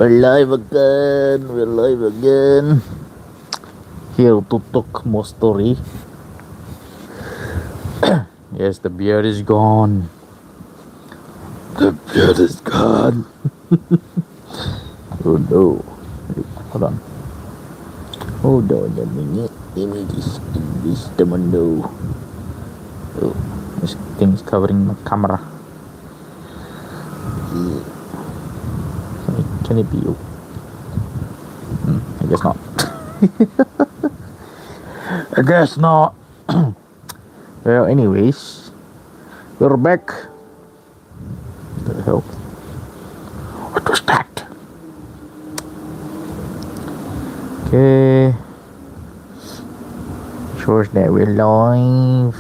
We're live again. We're live again. Here to talk more story. Yes, the beard is gone. The beard is gone. Oh no. Wait, hold on. Hold on a minute. Let me just do this commando. Oh, this thing is covering my camera. Yeah. Can it be you? I guess not. I guess not. Well, anyways, we're back. What the hell? What was that? Okay. Shows that we're live.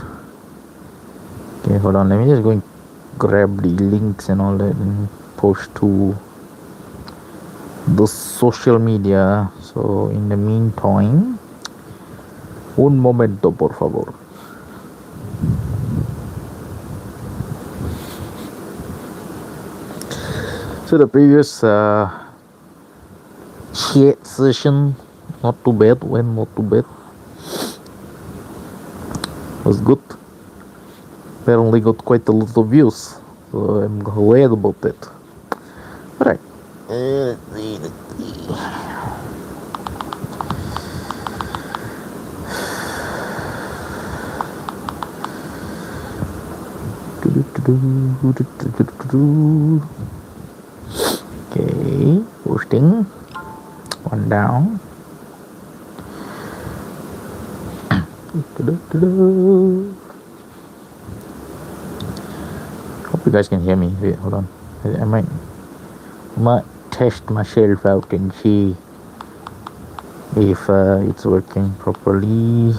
Okay, hold on. Let me just go and grab the links and all that and post to the social media. So, in the meantime, un momento, por favor. So the previous chat session, not too bad. Was good. Apparently got quite a lot of views, so I'm glad about that. Alright. Let's see. Okay, posting. One down. Hope you guys can hear me. Wait, hold on. I might test myself out and see if it's working properly.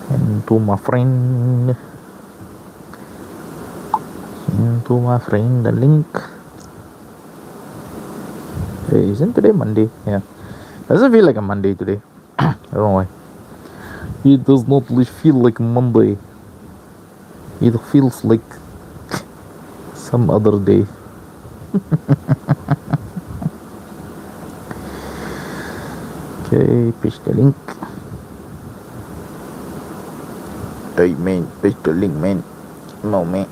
And to my friend, the link. Hey, isn't today Monday? Yeah, doesn't feel like a Monday today. I don't know why. It does not feel like Monday. It feels like some other day. Okay, paste the link. Hey man, paste the link, man. No man.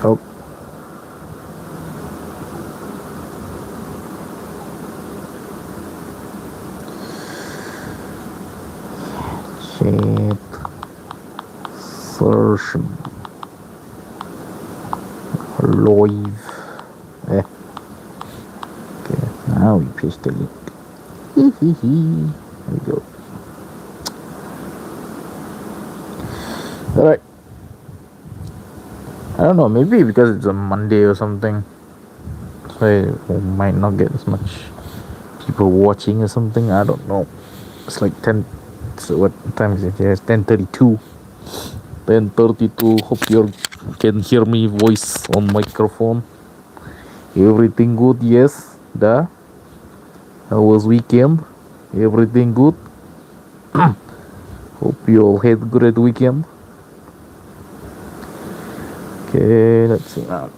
Oh. Chat session live. Okay, now we paste the link. There we go. Alright. I don't know, maybe because it's a Monday or something, so I might not get as much people watching or something. I don't know. It's like 10. So what time is it? Yeah, it's 10:32. 10:32. Hope you can hear me voice on microphone. Everything good? Yes. Da. How was weekend? Everything good? Hope you all had a great weekend. Okay, let's see now.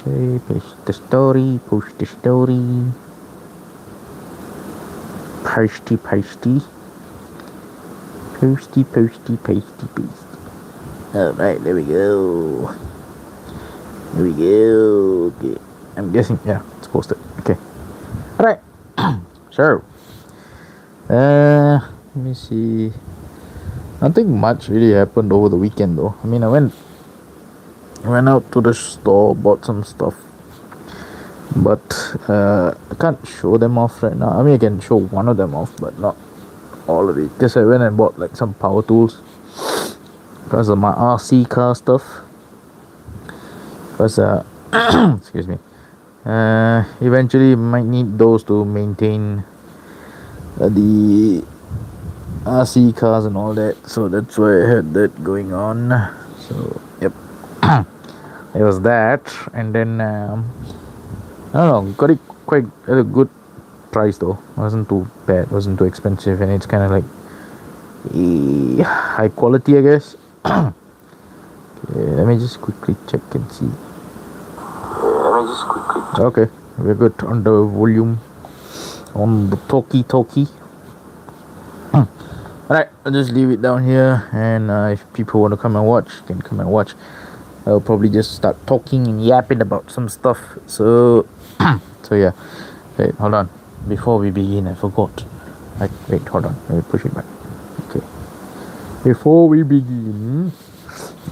Okay, post the story. Pasty. Alright, there we go. Okay. I'm guessing, yeah, it's posted. Okay. Alright. So, let me see. Nothing much really happened over the weekend though. I mean, I went out to the store, bought some stuff, but I can't show them off right now. I mean, I can show one of them off, but not all of it, because I went and bought like some power tools because of my RC car stuff, because excuse me, eventually might need those to maintain the RC cars and all that, so that's why I had that going on. So yep. It was that, and then don't know, got it quite at a good price though. Wasn't too bad, wasn't too expensive, and it's kind of like high quality, I guess. Okay, let me just quickly check and see. Okay, we're good on the volume, on the talkie. Alright, I'll just leave it down here, and if people want to come and watch, can come and watch. I'll probably just start talking and yapping about some stuff. So, so yeah. Wait, hold on. Before we begin, I forgot. Wait, hold on. Let me push it back. Okay. Before we begin,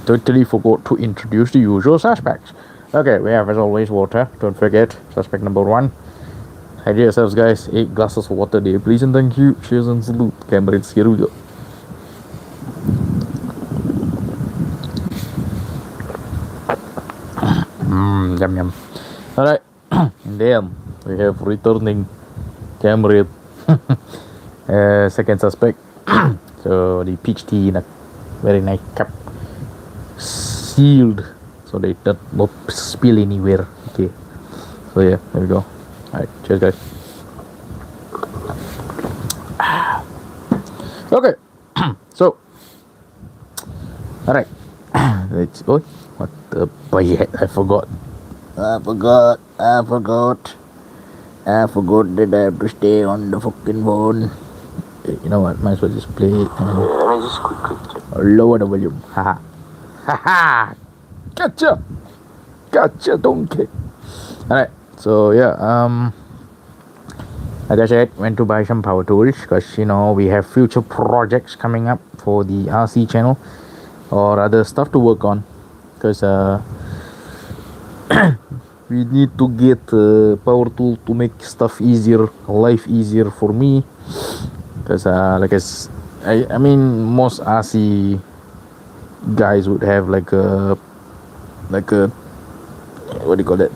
totally forgot to introduce the usual suspects. Okay, we have as always water. Don't forget, suspect number 1. Hydrate yourselves, guys. 8 glasses of water there, please and thank you. Cheers and salute. Cameras, here we go. Yum. Alright. And then we have returning camera. Second suspect. So the peach tea in a very nice cup, sealed so they don't spill anywhere. Okay, so yeah, there we go. Alright, cheers guys. Okay. So alright. Let's go. What the boy, I forgot that I have to stay on the fucking phone. You know what, might as well just play it and just quickly lower the volume. Haha. Gotcha donkey. Alright, so yeah, like I said, went to buy some power tools because, you know, we have future projects coming up for the RC channel or other stuff to work on, because we need to get power tool to make stuff easier, life easier for me, because I mean most RC guys would have like a what do you call that,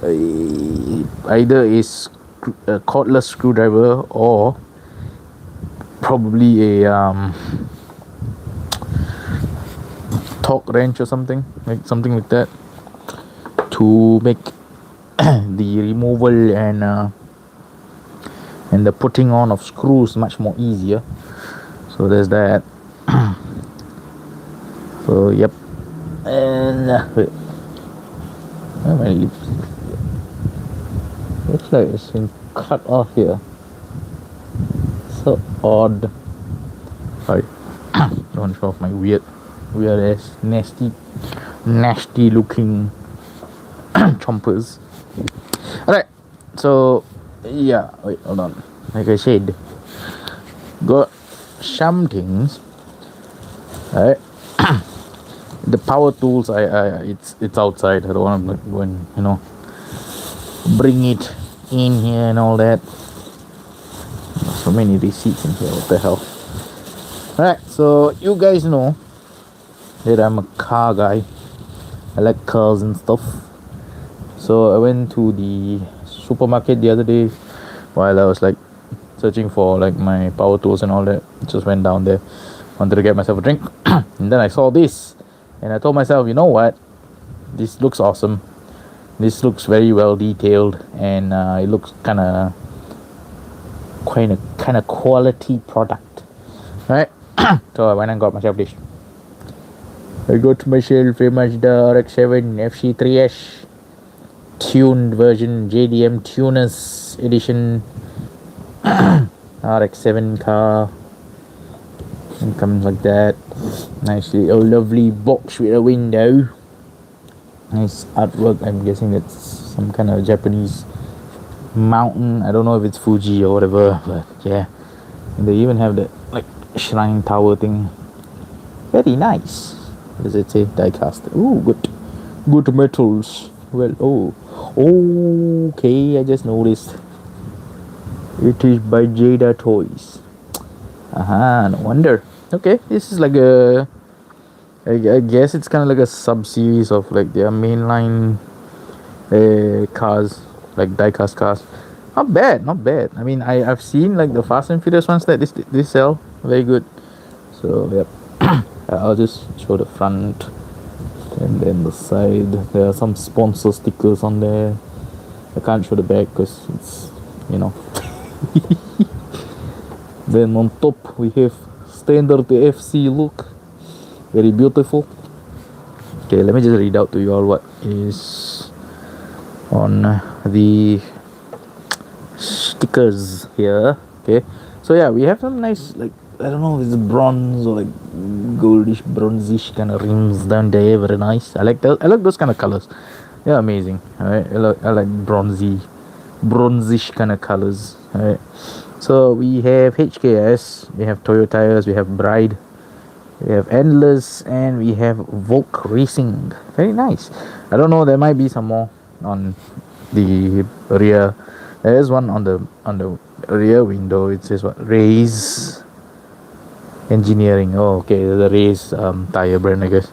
either a cordless screwdriver or probably a torque wrench or something like that to make the removal and the putting on of screws much more easier. So there's that. So yep. And wait, where are my lips? Looks like it's been cut off here. So odd. Sorry. Don't show off my weird ass nasty looking chompers. Alright, so yeah, wait, hold on. Like I said, got some things. Alright. The power tools, it's outside. I don't want to go and, you know, bring it in here and all that. So many receipts in here. What the hell? Alright, so you guys know that I'm a car guy. I like cars and stuff. So I went to the supermarket the other day while I was like searching for like my power tools and all that. Just went down there, wanted to get myself a drink, and then I saw this, and I told myself, you know what, this looks awesome. This looks very well detailed, and it looks kind of quality product, right? So I went and got myself this. I got myself a Mazda RX-7 FC3S tuned version, JDM Tuners Edition. RX-7 car. It comes like that. Nice little lovely box with a window. Nice artwork. I'm guessing that's some kind of Japanese mountain. I don't know if it's Fuji or whatever, but yeah. And they even have that like shrine tower thing. Very nice. What does it say? Die cast. Ooh, good metals. Well, okay, I just noticed. It is by Jada Toys. No wonder. Okay, this is like I guess it's kind of like a sub-series of like their mainline cars, like diecast cars. Not bad. I mean, I've seen like the Fast and Furious ones that they sell. Very good. So, yep. I'll just show the front and then the side. There are some sponsor stickers on there. I can't show the back because it's, you know. Then on top we have standard FC look, very beautiful. Okay, let me just read out to you all what is on the stickers here. Okay, so yeah, we have some nice, like, I don't know if it's bronze or like goldish bronzish kind of rims down there. Very nice. I like that. I like those kind of colors. They're amazing. Alright, I like bronzish kind of colors. Alright, so we have HKS, we have Toyo tires, we have Bride, we have Endless, and we have Volk Racing. Very nice. I don't know, there might be some more on the rear. There is one on the rear window. It says what? Race Engineering. Oh, okay, the Race tire brand, I guess.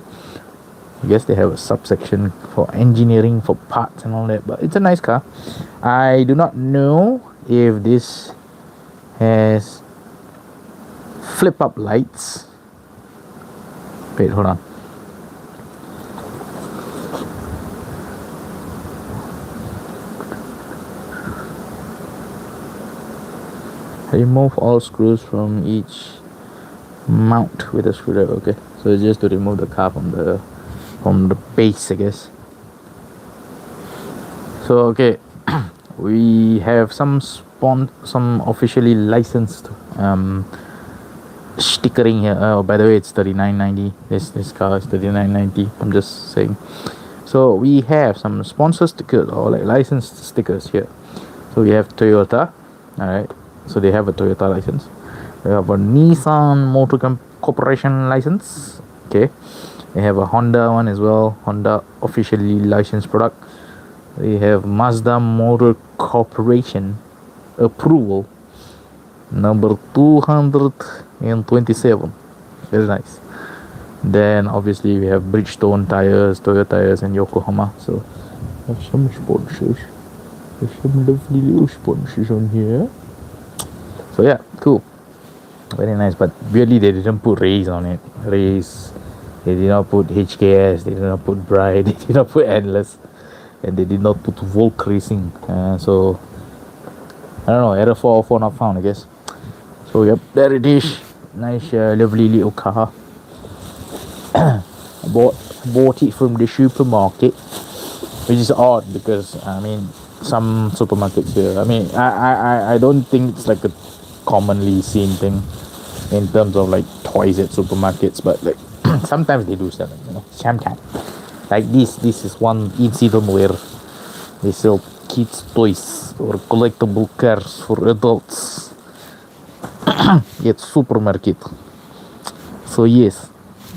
I guess they have a subsection for engineering, for parts and all that. But it's a nice car. I do not know if this has flip up lights. Wait, hold on. Remove all screws from each mount with a screwdriver. Okay, so it's just to remove the car from the base, I guess. So okay, we have some officially licensed stickering here. Oh, by the way, it's $39.90. This car is $39.90. I'm just saying. So we have some sponsor stickers or like licensed stickers here. So we have Toyota. All right. So they have a Toyota license. We have a Nissan Motor Corporation license. Okay. They have a Honda one as well. Honda officially licensed product. They have Mazda Motor Corporation approval number 227. Very nice. Then obviously we have Bridgestone tires, Toyo tires, and Yokohama. So have some sponsors. There's some lovely little sponsors on here. So yeah, cool. Very nice. But really, they didn't put Race on it. Race. They did not put HKS. They did not put Bride. They did not put Endless. And they did not put Volk Racing. So I don't know. Error 404 not found, I guess. So yep, there it is. Nice, lovely little car. Bought it from the supermarket, which is odd because I mean some supermarkets here. I mean I don't think it's like a commonly seen thing in terms of like toys at supermarkets, but like sometimes they do sell it, you know. Sometimes like this is one incident where they sell kids toys or collectible cars for adults at supermarket. So yes,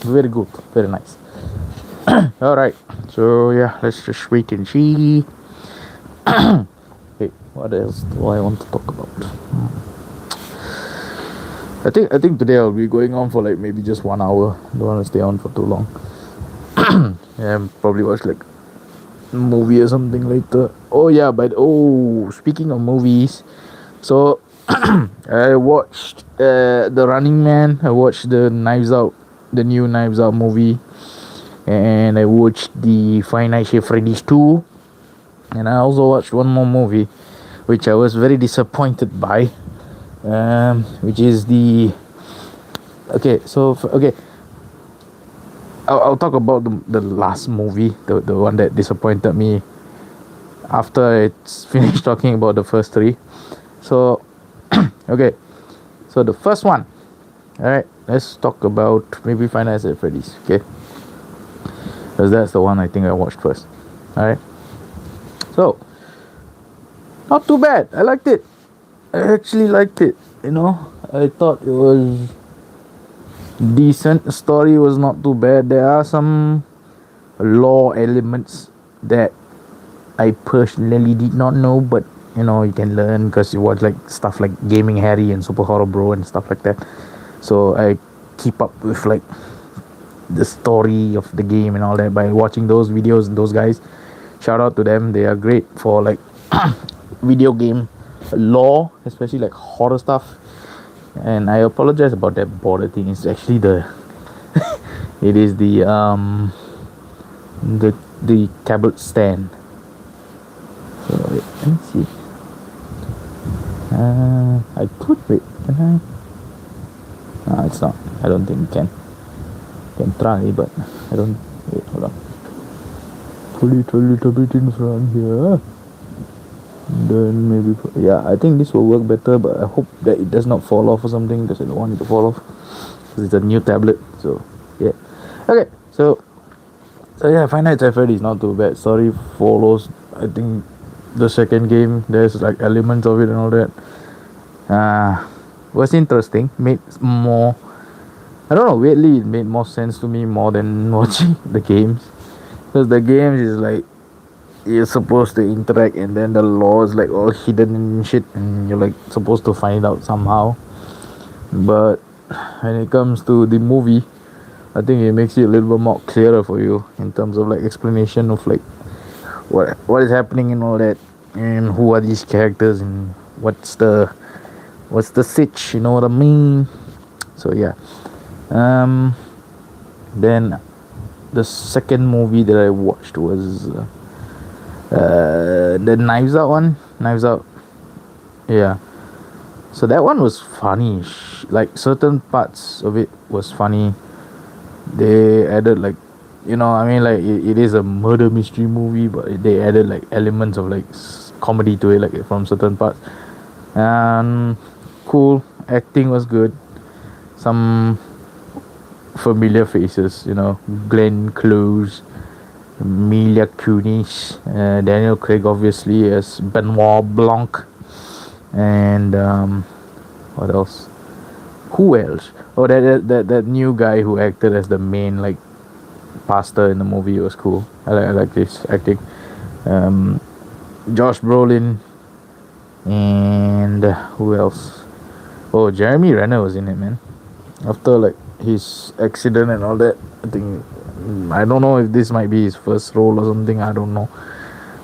very good, very nice. All right, so yeah, let's just wait and see. Hey, what else do I want to talk about? I think today I'll be going on for like maybe just 1 hour. Don't want to stay on for too long. Yeah, probably watch like a movie or something later. Oh yeah, but speaking of movies, so I watched The Running Man. I watched the new Knives Out movie, and I watched the Five Nights at Freddy's 2, and I also watched one more movie, which I was very disappointed by, which is the I'll talk about the last movie, the one that disappointed me after it's finished talking about the first three. So okay, so the first one, all right, let's talk about maybe Five Nights at Freddy's. Okay, because that's the one I think I watched first. All right, so not too bad. I liked it. I actually liked it. You know, I thought it was decent. The story was not too bad. There are some lore elements that I personally did not know, but you know, you can learn because you watch like stuff like Gaming Harry and Super Horror Bro and stuff like that. So I keep up with like the story of the game and all that by watching those videos. Those guys, shout out to them. They are great for like video game lore, especially like horror stuff. And I apologize about that border thing. It's actually it is the tablet stand. So Let me see. I could wait. Can I? No, it's not. I don't think you can. Can try, but I don't. Wait, hold on. Pull it a little bit in front here. Then maybe, yeah, I think this will work better, but I hope that it does not fall off or something, because I don't want it to fall off, because it's a new tablet. So yeah, okay, so yeah, Five Nights at Freddy's not too bad. Story follows, I think, the second game. There's like elements of it and all that. Was interesting, made more, I don't know, weirdly it made more sense to me more than watching the games, because the games is like you're supposed to interact, and then the law is like all hidden and shit, and you're like supposed to find out somehow. But when it comes to the movie, I think it makes it a little bit more clearer for you in terms of like explanation of like what is happening and all that, and who are these characters, and what's the sitch, you know what I mean? So yeah. Then the second movie that I watched was the Knives Out one. Knives Out. Yeah. So that one was funny. Like certain parts of it was funny. They added like, I mean, like it is a murder mystery movie, but they added like elements of like comedy to it, like from certain parts. And cool, acting was good. Some familiar faces, Glenn Close, Mila Kunis, Daniel Craig obviously as Benoit Blanc, and what else? Who else? Oh, that new guy who acted as the main like pastor in the movie. It was cool. I like this acting. Josh Brolin, and who else? Oh, Jeremy Renner was in it, man. After like his accident and all that, I think, I don't know if this might be his first role or something. I don't know,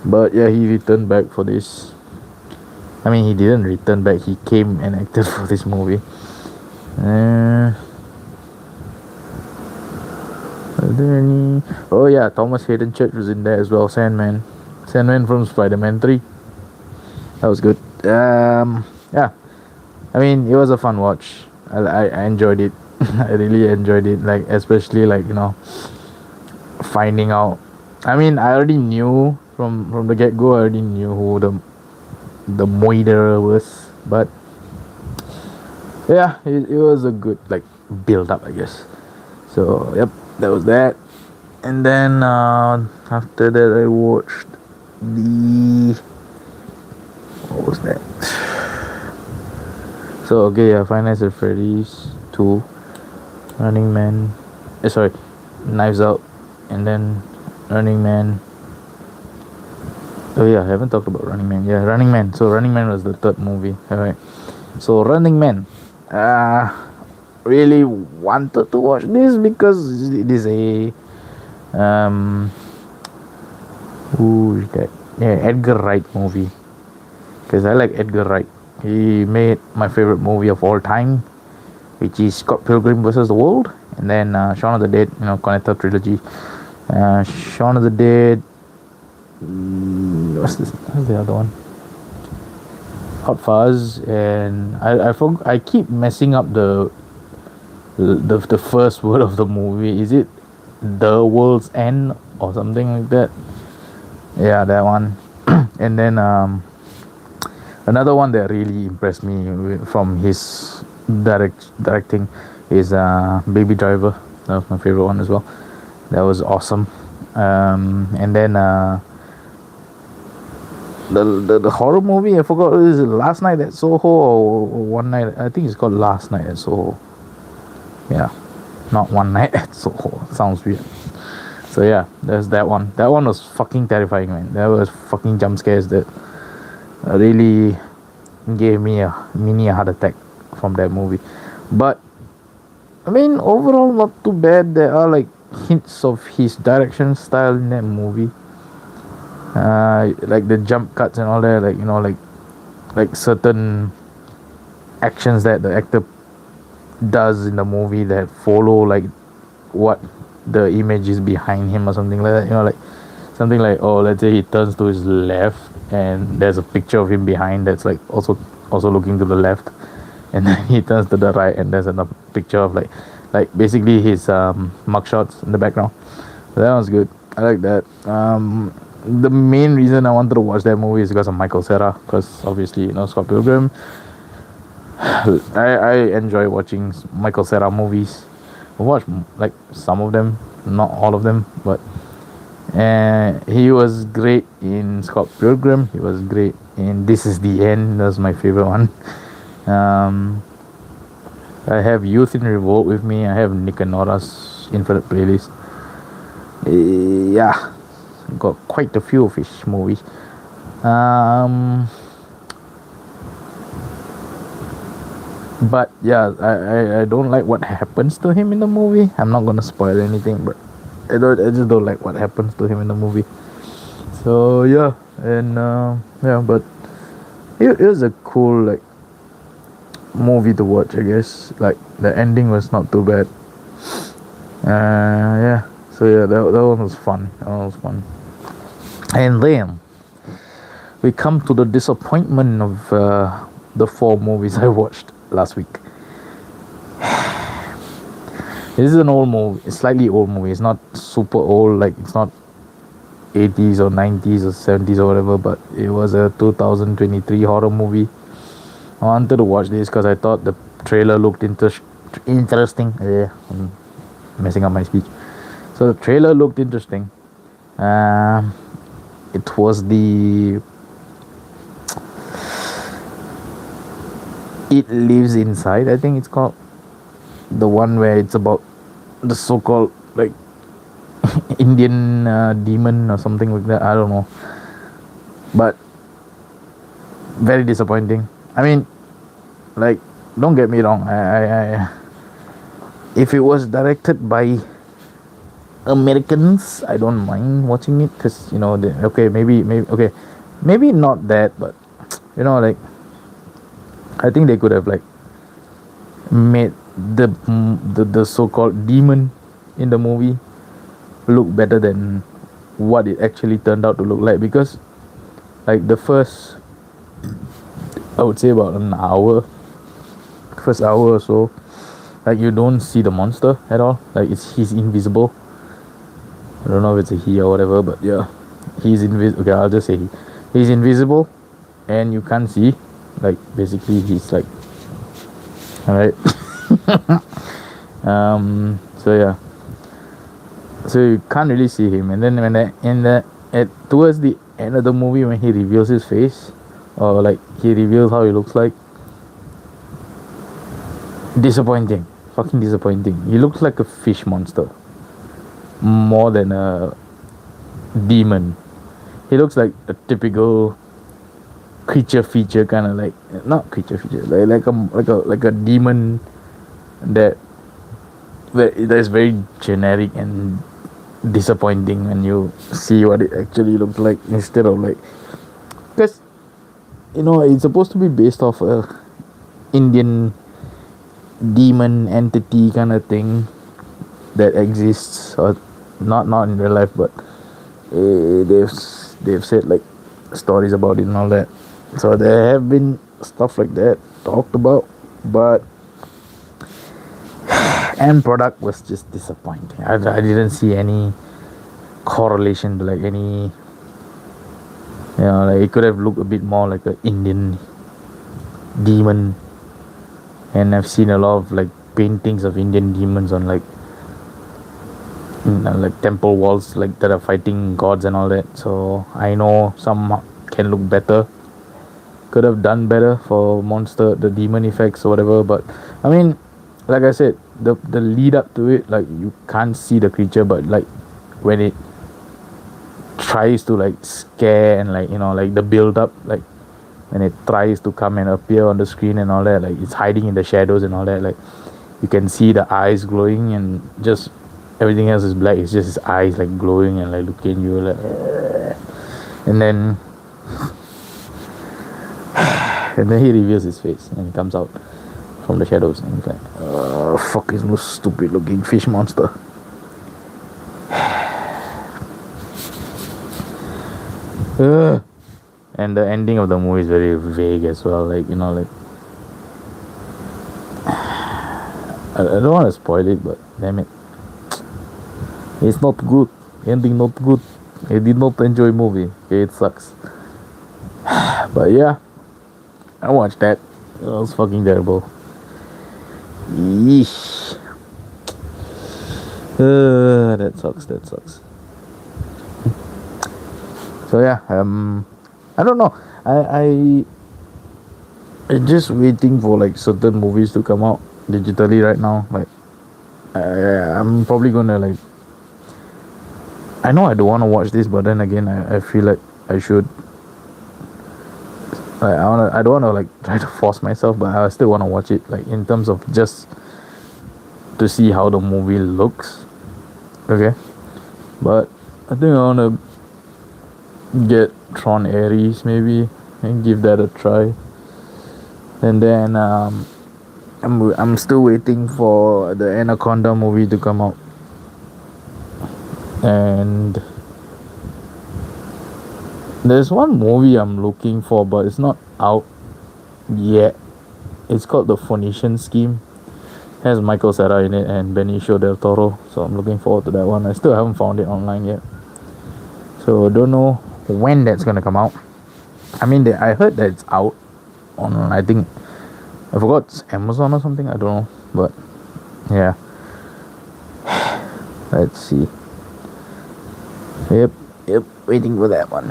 but yeah, he returned back for this. I mean, he didn't return back. He came and acted for this movie. Are there any? Oh yeah, Thomas Hayden Church was in there as well. Sandman from Spider-Man 3. That was good. Yeah, I mean, it was a fun watch. I enjoyed it. I really enjoyed it. Like, especially like, finding out. I mean, I already knew from the get go. I already knew who the Moider was, but yeah, it was a good like build up, I guess. So yep, that was that. And then after that, I watched what was that? So okay, yeah, Five Nights at Freddy's 2, Running Man, sorry, Knives Out, and then Running Man. Oh yeah, I haven't talked about Running Man. Yeah, Running Man. So Running Man was the third movie. Alright. So Running Man. Really wanted to watch this because it is a who is that? Yeah, Edgar Wright movie. Because I like Edgar Wright. He made my favorite movie of all time, which is Scott Pilgrim vs. the World, and then Shaun of the Dead, Cornetto trilogy. Shaun of the Dead. What's the other one? Hot Fuzz, and I keep messing up the first word of the movie. Is it The World's End or something like that? Yeah, that one. And then another one that really impressed me from his directing is Baby Driver. That was my favorite one as well. That was awesome. And then the horror movie, I forgot, is it Last Night at Soho or One Night? I think it's called Last Night at Soho. Yeah, not One Night at Soho. Sounds weird. So yeah, there's that one. That one was fucking terrifying, man. There was fucking jump scares that really gave me a mini heart attack from that movie. But I mean, overall, not too bad. There are like hints of his direction style in that movie. Like the jump cuts and all that, like certain actions that the actor does in the movie that follow like what the image is behind him or something like that, like something like, oh, let's say he turns to his left and there's a picture of him behind that's like also looking to the left, and then he turns to the right and there's another picture of like basically his mugshots in the background. So that was good. I like that. The main reason I wanted to watch that movie is because of Michael Cera, because obviously, Scott Pilgrim. I enjoy watching Michael Cera movies. I watch like some of them, not all of them, but he was great in Scott Pilgrim. He was great in This Is the End. That's my favorite one. Um, I have Youth in Revolt with me. I have Nick and Nora's Infinite Playlist. Yeah, got quite a few of his movies. But yeah, I don't like what happens to him in the movie. I'm not gonna spoil anything, but I just don't like what happens to him in the movie. So yeah, and yeah, but it was a cool like movie to watch, I guess. Like the ending was not too bad. Yeah. So yeah, that one was fun. That one was fun. And then we come to the disappointment of the 4 movies I watched last week. This is an old movie, a slightly old movie. It's not super old, like it's not 80s or 90s or 70s or whatever, but it was a 2023 horror movie. I wanted to watch this because I thought the trailer looked interesting. Yeah, I'm messing up my speech. So the trailer looked interesting. It was the It Lives Inside, I think it's called. The one where it's about the so-called like Indian demon or something like that. I don't know, but very disappointing. I mean, like, don't get me wrong. I if it was directed by Americans, I don't mind watching it because maybe not that, but like I think they could have like made the so-called demon in the movie look better than what it actually turned out to look like, because like the first, I would say about an hour, first hour or so, like you don't see the monster at all. Like he's invisible. I don't know if it's a he or whatever, but yeah, he's invisible. Okay, I'll just say he's invisible, and you can't see. Like basically, he's like, all right. So yeah, so you can't really see him, and then towards the end of the movie, when he reveals his face, or like he reveals how he looks like, disappointing, fucking disappointing. He looks like a fish monster more than a demon. He looks like a typical creature feature, kind of like, not creature feature, like a demon that is very generic and disappointing when you see what it actually looks like, instead of like, because it's supposed to be based off a Indian demon entity kind of thing that exists, or not in real life, but they've said like stories about it and all that. So there have been stuff like that talked about, but end product was just disappointing. I didn't see any correlation to like any, like it could have looked a bit more like an Indian demon, and I've seen a lot of like paintings of Indian demons on like temple walls, like that are fighting gods and all that. So I know some can look better, could have done better for the demon effects or whatever, but I mean, like I said, the lead up to it, like you can't see the creature, but like when it tries to like scare, and like like the build up, like when it tries to come and appear on the screen and all that, like it's hiding in the shadows and all that, like you can see the eyes glowing, and just everything else is black. It's just his eyes like glowing and like looking at you like, and then he reveals his face and he comes out from the shadows, and he's like, fuck, is no stupid looking fish monster. Ugh. And the ending of the movie is very vague as well. Like, like I don't want to spoil it, but damn it, it's not good. Ending not good. I did not enjoy movie. Okay, it sucks. But yeah, I watched that. It was fucking terrible. Yeesh. That sucks. That sucks. So yeah, I don't know. I just waiting for like certain movies to come out digitally right now. Like I'm probably gonna like. I know I don't want to watch this, but then again, I feel like I should. I don't want to like try to force myself, but I still want to watch it. Like in terms of just to see how the movie looks. Okay, but I think I want to get Tron Ares maybe and give that a try. And then I'm still waiting for the Anaconda movie to come out. And there's one movie I'm looking for, but it's not out yet. It's called The Phoenician Scheme. It has Michael Cera in it and Benicio del Toro. So I'm looking forward to that one. I still haven't found it online yet. So don't know when that's gonna come out. I mean, I heard that it's out on, I think, I forgot, it's Amazon or something. I don't know, but yeah. Let's see. Yep, waiting for that one.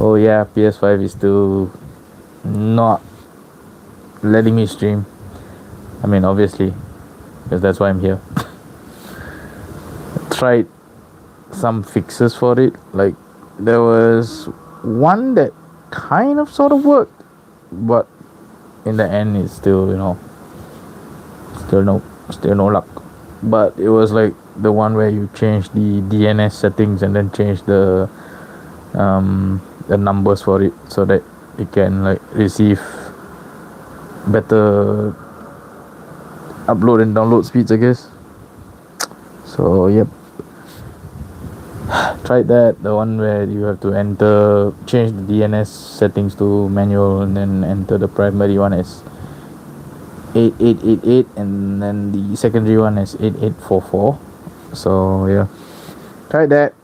Oh yeah, PS5 is still not letting me stream. I mean, obviously, because that's why I'm here. Tried some fixes for it. Like there was one that kind of sort of worked, but in the end, it's still still no luck. But it was like the one where you change the DNS settings and then change the numbers for it so that it can like receive better upload and download speeds, I guess. So yep, tried that. The one where you have to change the DNS settings to manual and then enter the primary one as 8888 and then the secondary one is 8844. So yeah, tried that.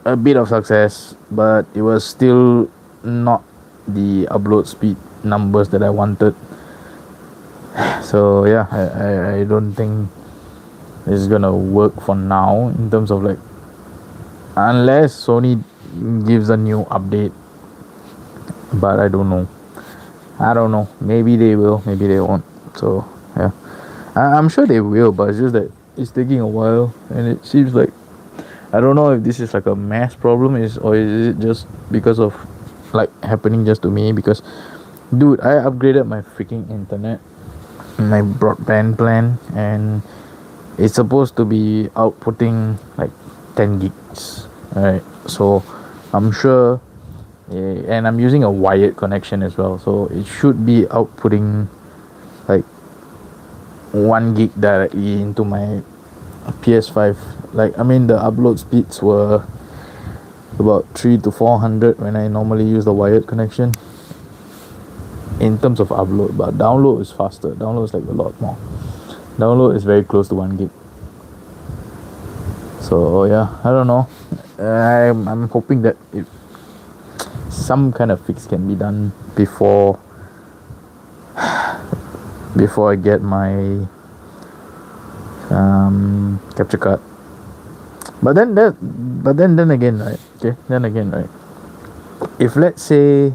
A bit of success, but it was still not the upload speed numbers that I wanted. So yeah, I don't think it's gonna work for now in terms of like, unless Sony gives a new update. But I don't know. Maybe they will, maybe they won't. So yeah, I'm sure they will, but it's just that it's taking a while, and it seems like, I don't know if this is like a mass problem or is it just because of like happening just to me. Because dude, I upgraded my freaking internet, my broadband plan, and it's supposed to be outputting like 10 gigs, right? So I'm sure, and I'm using a wired connection as well, so it should be outputting like 1 gig directly into my PS5. Like, I mean, the upload speeds were about 300 to 400 when I normally use the wired connection in terms of upload, but download is faster. Download is like a lot more. Download is very close to 1 gig. So yeah, I don't know. I'm hoping that if some kind of fix can be done before I get my capture card. But then again, right? Okay, then again, right? If let's say,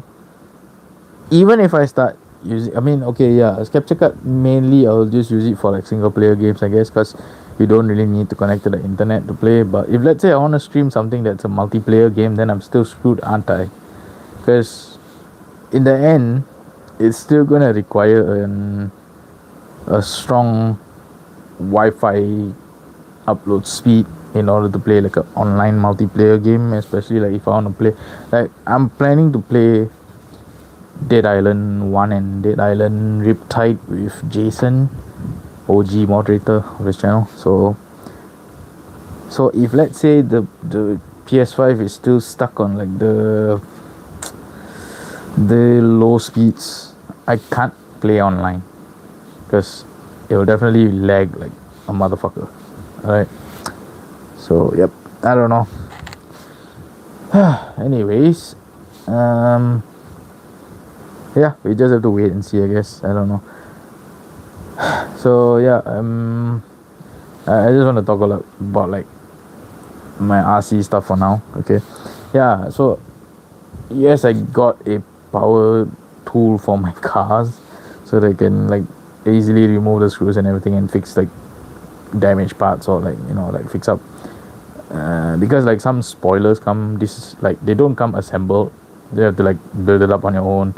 even if I start using, I mean, okay, yeah, as capture card mainly I'll just use it for like single player games, I guess, because you don't really need to connect to the internet to play. But if let's say I want to stream something that's a multiplayer game, then I'm still screwed, aren't I? Because in the end, it's still gonna require a strong Wi-Fi upload speed in order to play like an online multiplayer game, especially like if I want to play, like I'm planning to play Dead Island 1 and Dead Island Riptide with Jason, OG moderator of this channel. So So if let's say the PS5 is still stuck on like the low speeds, I can't play online because it will definitely lag like a motherfucker. Alright. So yep, I don't know. Anyways, um, yeah, we just have to wait and see. I guess I don't know. So yeah, I just want to talk a lot about like my RC stuff for now. Okay, yeah. So yes, I got a power tool for my cars, so they can like easily remove the screws and everything and fix like damaged parts or like like fix up. Because like some spoilers come, this is like they don't come assembled. You have to like build it up on your own.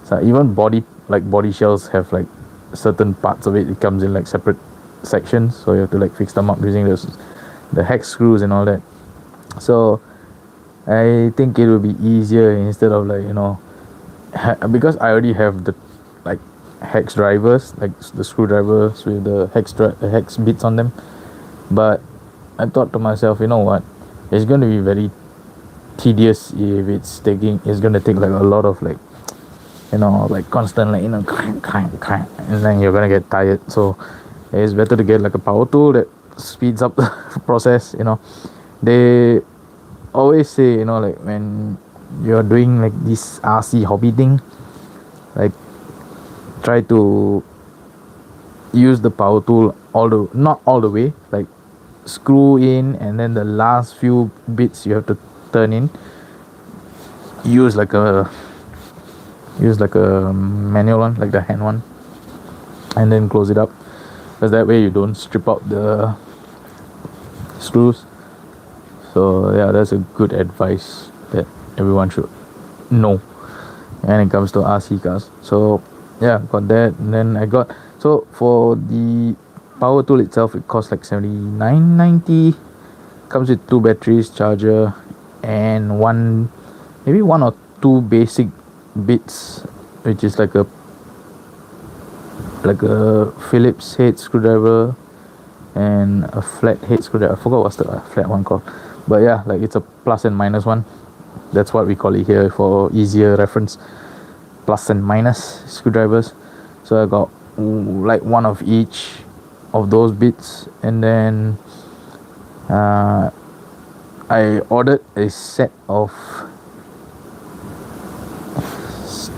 So even body shells have like certain parts of it. It comes in like separate sections, so you have to like fix them up using the hex screws and all that. So I think it will be easier instead of like because I already have the like hex drivers, like the screwdrivers with the hex bits on them. But I thought to myself, you know what, it's going to be very tedious if it's going to take like a lot of like like constant like clank, and then you're going to get tired. So it's better to get like a power tool that speeds up the process. They always say, like when you're doing like this RC hobby thing, like try to use the power tool not all the way, like screw in, and then the last few bits you have to turn in. use like a Use like a manual one, like the hand one, and then close it up, because that way you don't strip out the screws. So yeah, that's a good advice that everyone should know when it comes to RC cars. So yeah, got that. And then I got, so for the power tool itself, it costs like 79.90. Comes with 2 batteries, charger, and maybe one or two basic bits, which is like a Phillips head screwdriver and a flat head screwdriver. I forgot what's the flat one called, but yeah, like it's a plus and minus one. That's what we call it here for easier reference. Plus and minus screwdrivers. So I got like one of each of those bits, and then I ordered a set of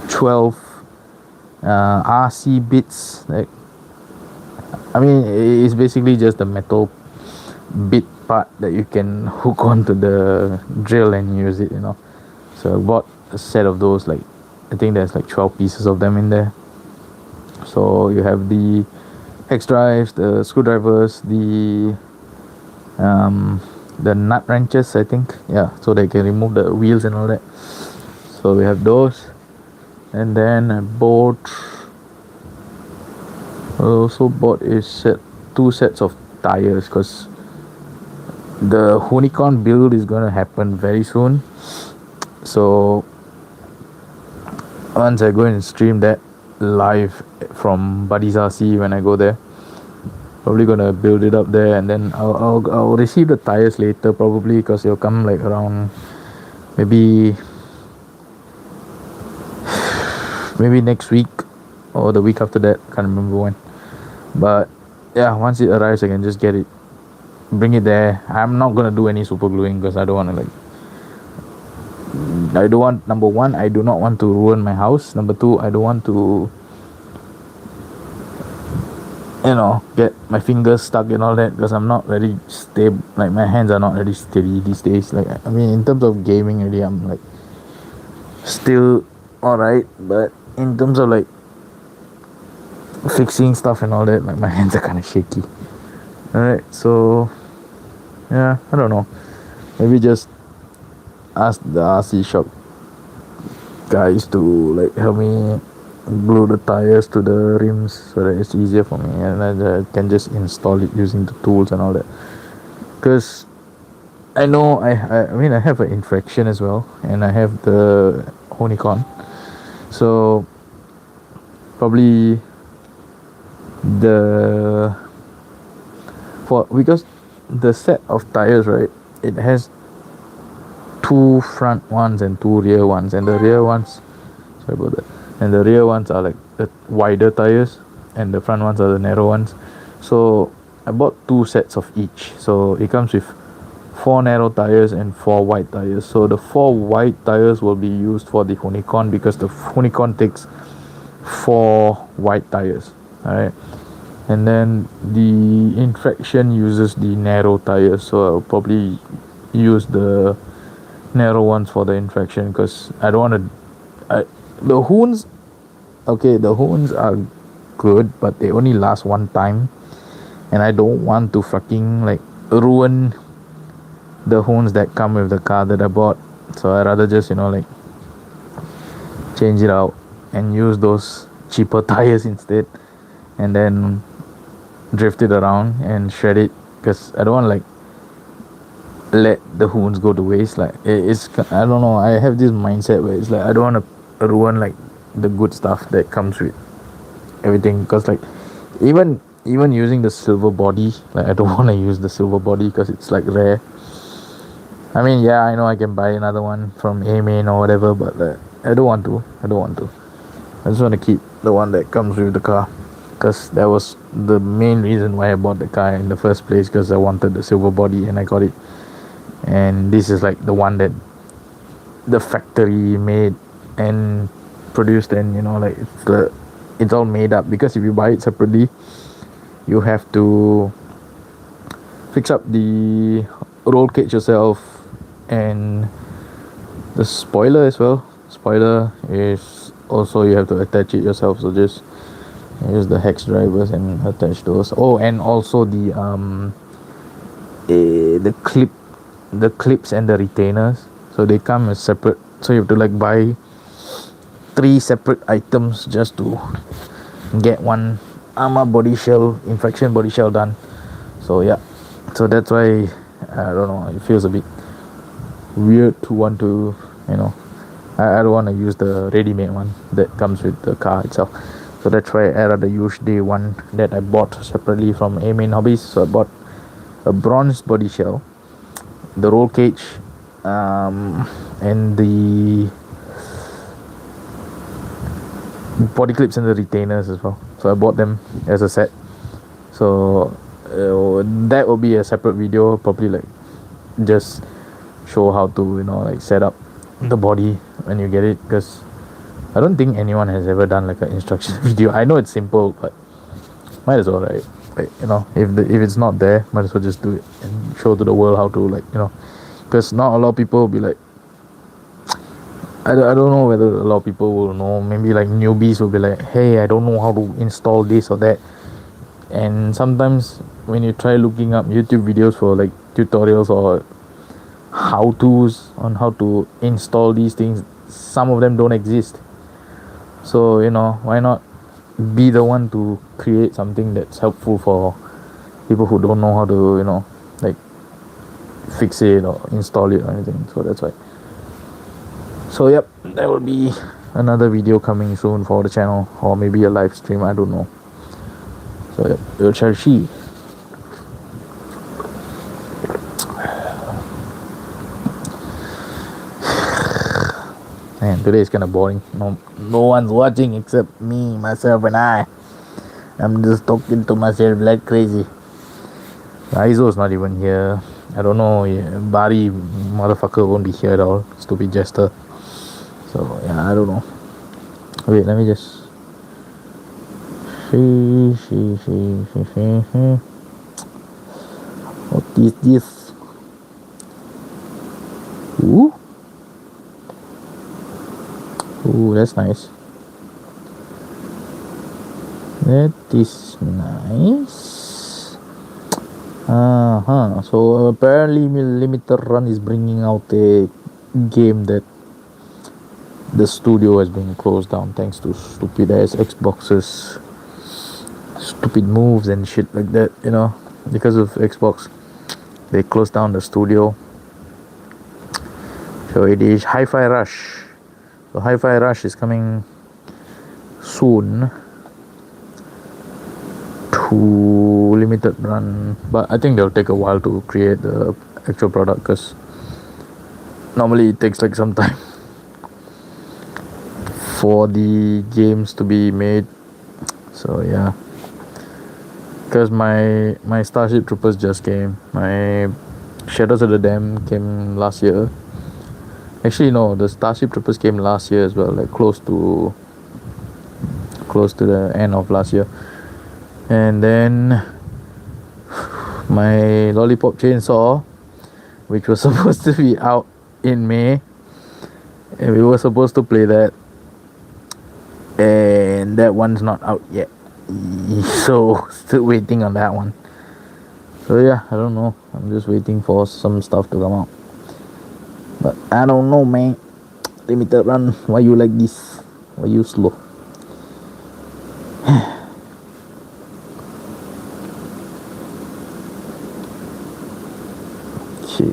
12 RC bits. Like, I mean, it's basically just the metal bit part that you can hook onto the drill and use it. So I bought a set of those. Like, I think there's like 12 pieces of them in there. So you have the hex drives, the screwdrivers, the nut wrenches, I think. Yeah, so they can remove the wheels and all that. So we have those. And then I also bought two sets of tires, because the Unicorn build is gonna happen very soon. So once I go and stream that live from Buddy's RC when I go there, probably gonna build it up there, and then I'll receive the tires later probably, because it'll come like around maybe next week or the week after that. Can't remember when. But yeah, once it arrives, I can just bring it there. I'm not gonna do any super gluing, because I don't want, number one, I do not want to ruin my house. Number two, I don't want to get my fingers stuck and all that, because I'm not very stable. Like, my hands are not really steady these days. Like, I mean, in terms of gaming, really, I'm like still alright, but in terms of like fixing stuff and all that, like, my hands are kind of shaky. Alright, so yeah, I don't know, maybe just ask the RC shop guys to like help me glue the tires to the rims, so that it's easier for me, and I can just install it using the tools and all that. Because I know I mean, I have an infraction as well, and I have the Unicorn, so probably because the set of tires, right, it has two front ones and two rear ones, and the rear ones, sorry about that, and the rear ones are like the wider tires, and the front ones are the narrow ones. So I bought two sets of each, so it comes with four narrow tires and four wide tires. So the four wide tires will be used for the Unicorn, because the Unicorn takes four wide tires. All right, and then the Infraction uses the narrow tires, so I'll probably use the narrow ones for the Infraction, because I don't want to. The Hoons, okay, the Hoons are good, but they only last one time, and I don't want to fucking like ruin the Hoons that come with the car that I bought. So I rather just, like, change it out and use those cheaper tires instead, and then drift it around and shred it, because I don't want to like let the Hoons go to waste. Like, it's, I don't know, I have this mindset where it's like I don't want to ruin like the good stuff that comes with everything, because like even using the silver body, like I don't want to use the silver body because it's like rare. I mean, yeah, I know I can buy another one from A-Main or whatever, but I don't want to. I just want to keep the one that comes with the car, because that was the main reason why I bought the car in the first place, because I wanted the silver body and I got it. And this is like the one that the factory made and produced, and like it's all made up, because if you buy it separately, you have to fix up the roll cage yourself, and the spoiler as well. Spoiler is also, you have to attach it yourself, so just use the hex drivers and attach those. Oh, and also the clips and the retainers, so they come as separate, so you have to like buy 3 separate items just to get one armor body shell, Infraction body shell done. So yeah, so that's why I don't know, it feels a bit weird to want to, I don't want to use the ready-made one that comes with the car itself. So that's why I rather use the one that I bought separately from A-Main Hobbies. So I bought a bronze body shell, the roll cage, and the body clips and the retainers as well. So I bought them as a set. So that will be a separate video, probably like just show how to like set up the body when you get it, because I don't think anyone has ever done like an instruction video. I know it's simple, but might as well, right? Like, if it's not there, might as well just do it and show to the world how to, like, because not a lot of people will be like, I don't know whether a lot of people will know. Maybe like newbies will be like, hey, I don't know how to install this or that. And sometimes when you try looking up YouTube videos for like tutorials or how-tos on how to install these things, some of them don't exist. So why not be the one to create something that's helpful for people who don't know how to like fix it or install it or anything. So that's why. So yep, there will be another video coming soon for the channel, or maybe a live stream, I don't know. So yep, we shall see. Man, today is kind of boring. No one's watching except me, myself, and I. I'm just talking to myself like crazy. Aizo's not even here. I don't know. Bari motherfucker won't be here at all. Stupid jester. So yeah, I don't know. Wait, let me just see. What is this? Ooh, that's nice. That is nice. So apparently Limited Run is bringing out a game that the studio has been closed down thanks to stupid ass Xboxes, stupid moves and shit like that. Because of Xbox, they closed down the studio. So it is Hi-Fi Rush. So Hi-Fi Rush is coming soon to limited run, but I think they'll take a while to create the actual product because normally it takes like some time for the games to be made. So yeah, because my Starship Troopers just came, my Shadows of the Dam came last year. Actually no, the Starship Troopers came last year as well, like close to the end of last year. And then my Lollipop Chainsaw, which was supposed to be out in May, and we were supposed to play that, and that one's not out yet, so still waiting on that one. So yeah, I don't know, I'm just waiting for some stuff to come out, but I don't know, man. Limited run, why you like this? Why you slow? Okay.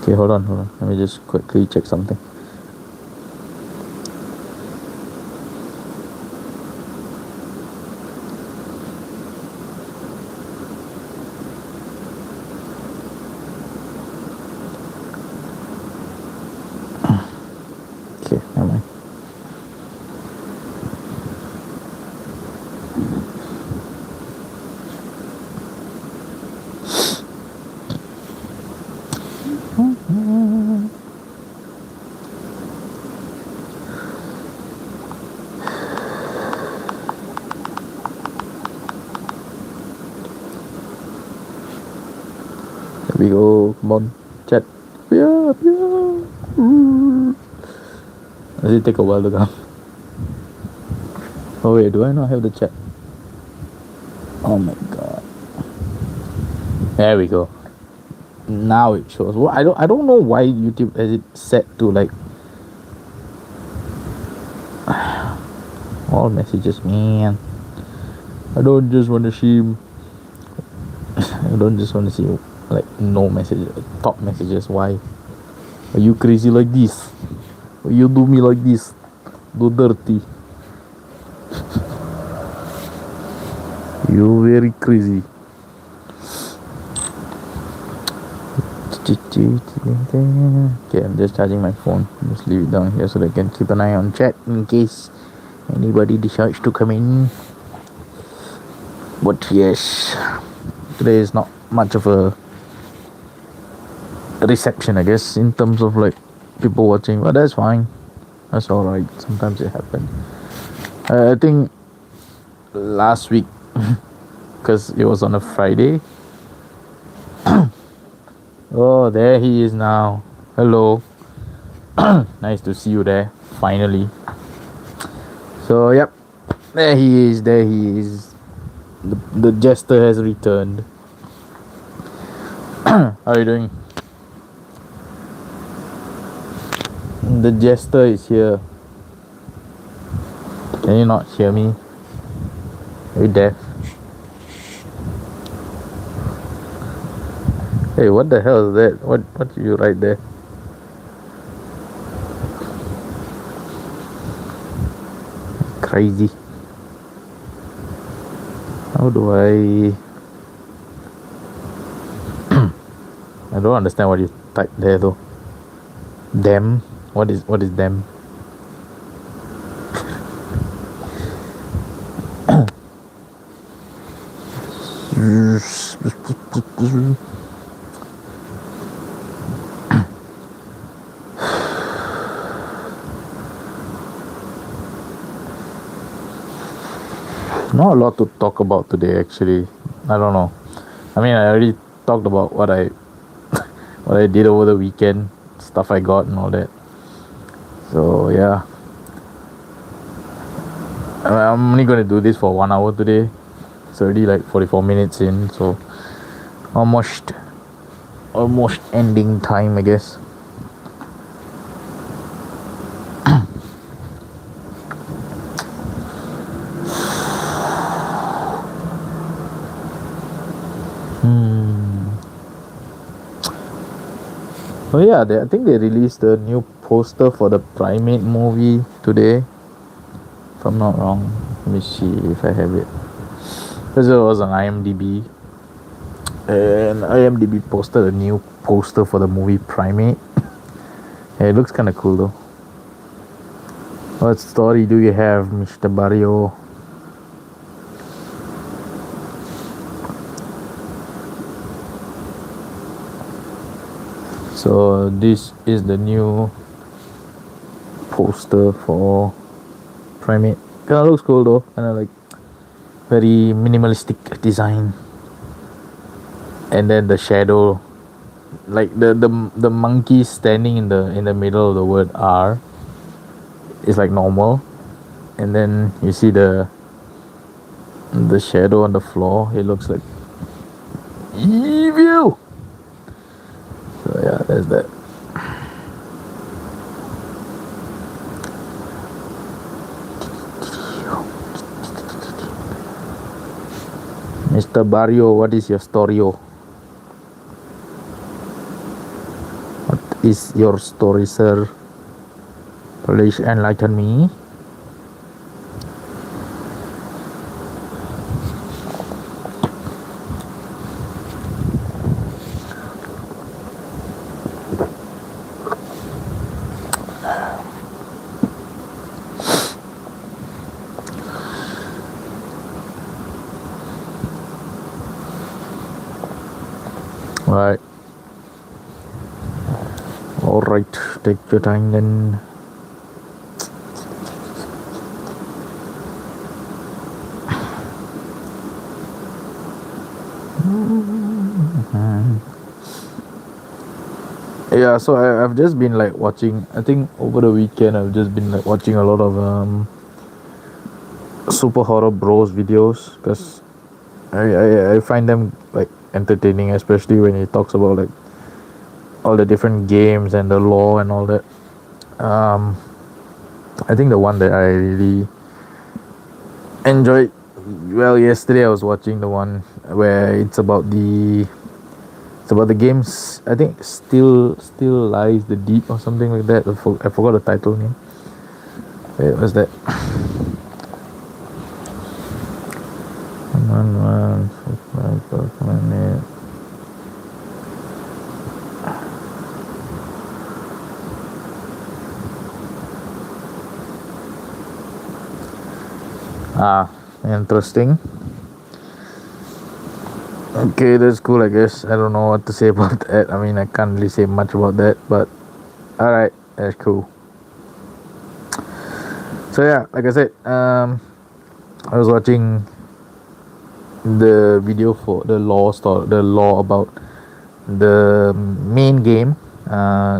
Okay, hold on. Let me just quickly check something. Okay, never mind. Here we go. Come on, chat. Yeah. Does it take a while to come? Oh wait, do I not have the chat? Oh my god. There we go. Now it shows. Well, I don't know why YouTube has it set to like all messages, man. I don't just want to see. I don't just want to see like no messages, top messages. Why? Are you crazy like this? Why you do me like this? Do dirty. You very crazy. Okay, I'm just charging my phone. Just leave it down here so that I can keep an eye on chat in case anybody decides to come in. But yes, today is not much of a reception, I guess, in terms of like people watching, but that's fine. That's alright. Sometimes it happens. I think last week, because it was on a Friday. Oh, there he is now. Hello. Nice to see you there, finally. So, yep. There he is. The jester has returned. How are you doing? The jester is here. Can you not hear me? Are you deaf? Hey, what the hell is that? What did you write there? Crazy. How do I I don't understand what you typed there though. Them? What is them? Not a lot to talk about today, actually. I don't know. I mean, I already talked about what I did over the weekend, stuff I got and all that. So yeah, I'm only gonna do this for 1 hour today. It's already like 44 minutes in, so almost ending time, I guess. Oh yeah, I think they released a new poster for the Primate movie today. If I'm not wrong, let me see if I have it. Because it was on IMDb, and IMDb posted a new poster for the movie Primate. Hey, it looks kind of cool though. What story do you have, Mr. Barrio? So this is the new poster for Primate. Kinda looks cool though. Kinda like very minimalistic design. And then the shadow, like the monkey standing in the middle of the word R is like normal. And then you see the shadow on the floor. It looks like evil. So yeah, there's that. Mr. Barrio, what is your story? What is your story, sir? Please enlighten me. Right. Alright, take your time then. Yeah, so I've just been like watching. I think over the weekend I've just been like watching a lot of super horror bros videos because I find them like entertaining, especially when he talks about like all the different games and the lore and all that. Um, I think the one that I really enjoyed, well, yesterday I was watching the one where it's about the games. I think still lies the deep or something like that. I forgot the title name. It was that. One. Ah, interesting. Okay, that's cool, I guess. I don't know what to say about that. I mean, I can't really say much about that, but alright, that's cool. So yeah, like I said, I was watching the video for the law about the main game.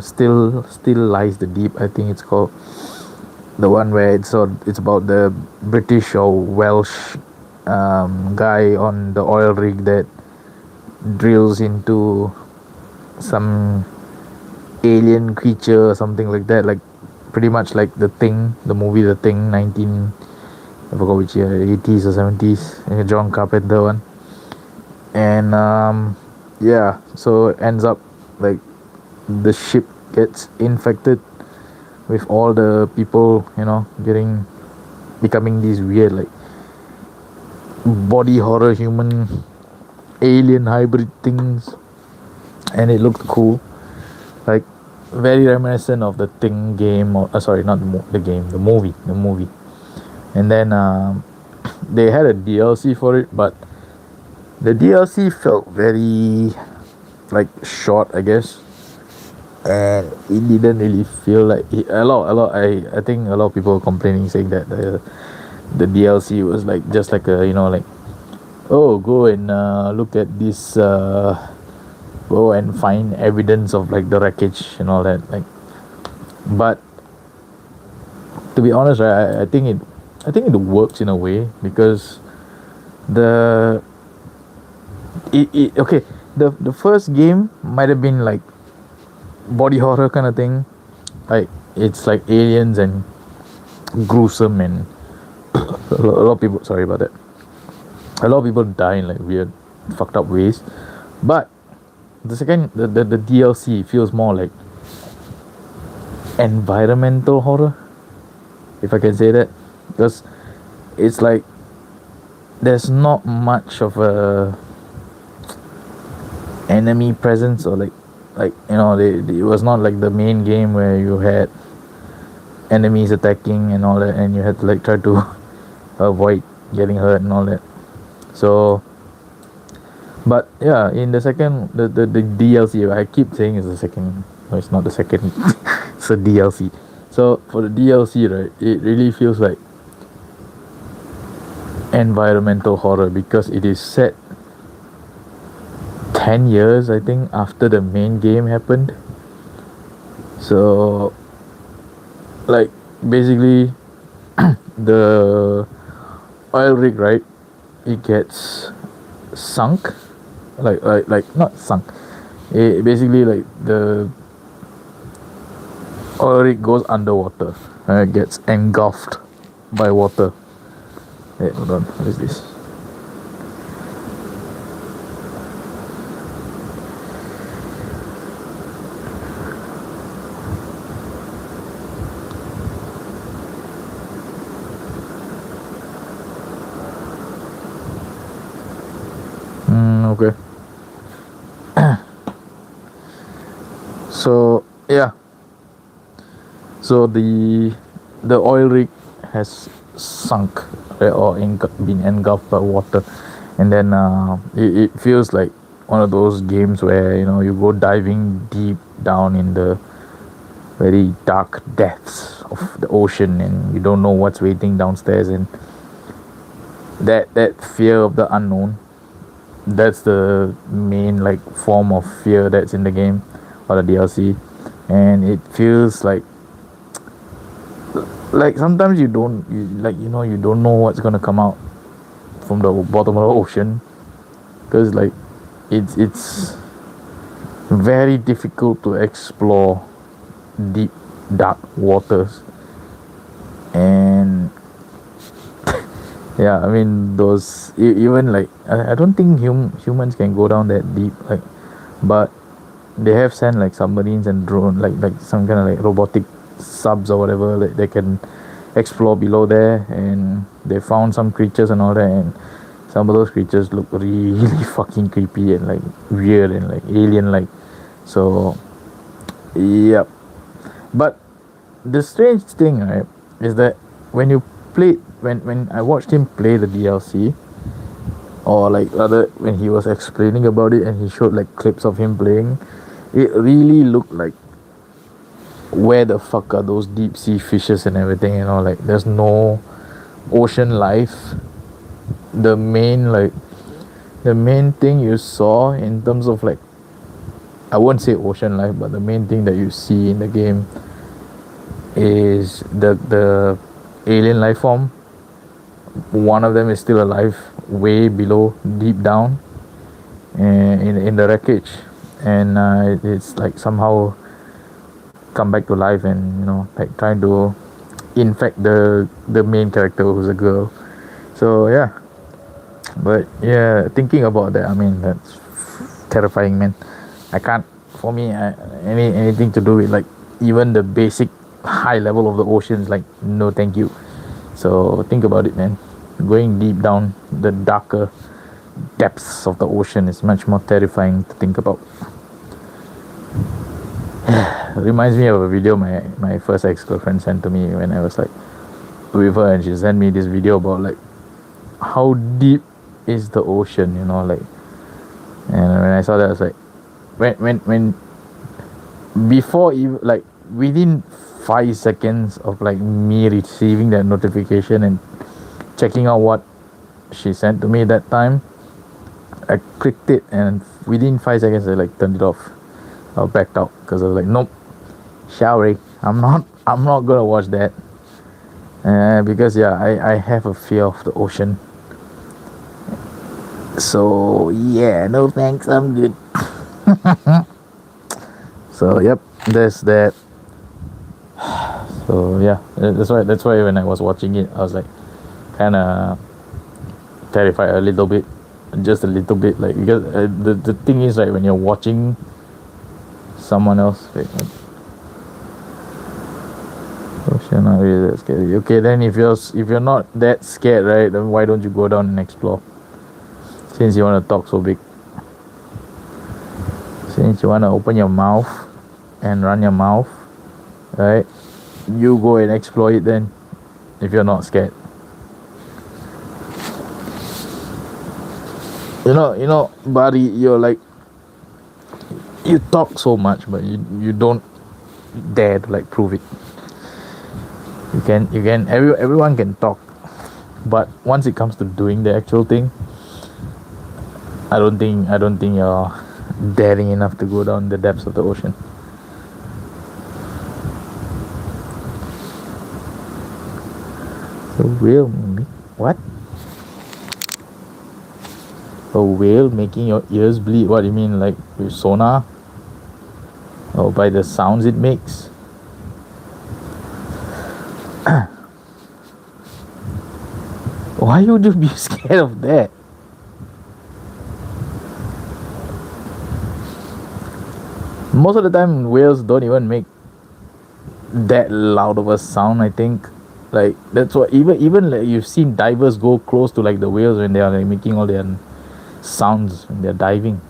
Still lies the deep. I think it's called the one where it's about the British or Welsh guy on the oil rig that drills into some alien creature or something like that, like pretty much like the Thing, the movie The Thing, 19, I forgot which year, 80s or 70s, John Carpenter one. And yeah, so it ends up like the ship gets infected with all the people, becoming these weird like body horror human alien hybrid things. And it looked cool, like very reminiscent of the Thing game, or sorry, not the game, the movie. And then they had a DLC for it, but the DLC felt very like short, I guess, and it didn't really feel like I think a lot of people were complaining, saying that the DLC was like just like a, like, oh, go and look at this, go and find evidence of like the wreckage and all that, like. But to be honest, right, I think it works in a way, because the okay, the first game might have been like body horror kind of thing, like it's like aliens and gruesome, and a lot of people, sorry about that, a lot of people die in like weird fucked up ways. But the DLC feels more like environmental horror, if I can say that, because it's like there's not much of a enemy presence, or like it was not like the main game where you had enemies attacking and all that, and you had to like try to avoid getting hurt and all that. So, but yeah, in the second, the DLC, I keep saying it's the second. No, it's not the second. It's a DLC. So for the DLC, right, it really feels like environmental horror because it is set 10 years, I think, after the main game happened. So, like, basically, the oil rig, right, it gets sunk, like not sunk. It basically, like, the oil rig goes underwater and it gets engulfed by water. Hey, hold on, what is this? Okay. So yeah, so the oil rig has sunk, or been engulfed by water, and then it feels like one of those games where you go diving deep down in the very dark depths of the ocean, and you don't know what's waiting downstairs, and that fear of the unknown, that's the main like form of fear that's in the game or the DLC. And it feels like sometimes you don't you don't know what's gonna come out from the bottom of the ocean, because like it's very difficult to explore deep dark waters. And yeah, I mean those even like I don't think humans can go down that deep, like, but they have sent like submarines and drone, like some kind of like robotic subs or whatever, like they can explore below there, and they found some creatures and all that, and some of those creatures look really fucking creepy and like weird and like alien like. So yep. But the strange thing, right, is that when you play when I watched him play the DLC, or like rather when he was explaining about it and he showed like clips of him playing, it really looked like, where the fuck are those deep sea fishes and everything, like there's no ocean life. The main like the main thing you saw in terms of like, I won't say ocean life, but the main thing that you see in the game is the alien life form. One of them is still alive way below, deep down, in the wreckage, and it's like somehow come back to life, and like trying to infect the main character, who's a girl. So yeah, but yeah, thinking about that, I mean, that's terrifying, man. I can't, for me, anything to do with like even the basic high level of the oceans, like, no thank you. So think about it, man. Going deep down the darker depths of the ocean is much more terrifying to think about. Reminds me of a video my first ex-girlfriend sent to me when I was like with her, and she sent me this video about like how deep is the ocean, like. And when I saw that, I was like, when before, even like within 5 seconds of like me receiving that notification and checking out what she sent to me that time, I clicked it, and within 5 seconds I like turned it off. I backed out because I was like, nope, sorry, I'm not gonna watch that. Because yeah, I have a fear of the ocean. So yeah, no thanks, I'm good. So yep, there's that. So yeah, that's why when I was watching it, I was like kind of terrified a little bit, just a little bit, like, because the thing is, like, when you're watching someone else, wait, you're not really that scary. Okay, then if you're not that scared, right, then why don't you go down and explore? Since you want to talk so big, since you want to open your mouth and run your mouth, right, you go and explore it then, if you're not scared. Buddy, you're like, you talk so much, but you don't dare to, like, prove it. Everyone can talk, but once it comes to doing the actual thing, I don't think you're daring enough to go down the depths of the ocean. A whale, what? A whale making your ears bleed? What do you mean, like with sonar? Or by the sounds it makes? Why would you be scared of that? Most of the time, whales don't even make that loud of a sound, I think. Like, that's what, even like, you've seen divers go close to, like, the whales when they are, like, making all their sounds when they're diving,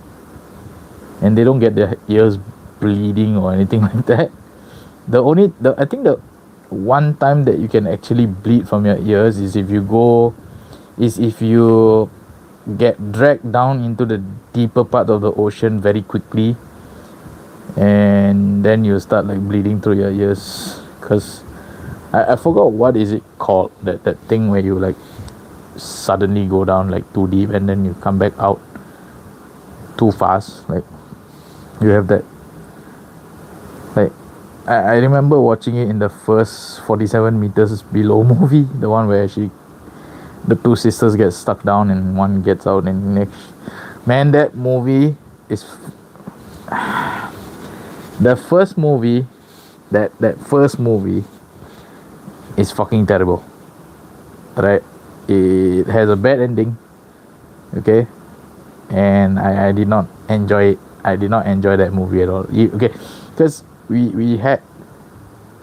and they don't get their ears bleeding or anything like that. I think the one time that you can actually bleed from your ears is if you get dragged down into the deeper part of the ocean very quickly, and then you start, like, bleeding through your ears. Because I forgot what is it called, that thing where you, like, suddenly go down, like, too deep and then you come back out too fast. Like, you have that, like, I remember watching it in the first 47 meters below movie, the one where the two sisters get stuck down and one gets out, and next, man, that movie is the first movie, that first movie is fucking terrible, right? It has a bad ending, okay, and I did not enjoy it. I did not enjoy that movie at all. Okay, because we had,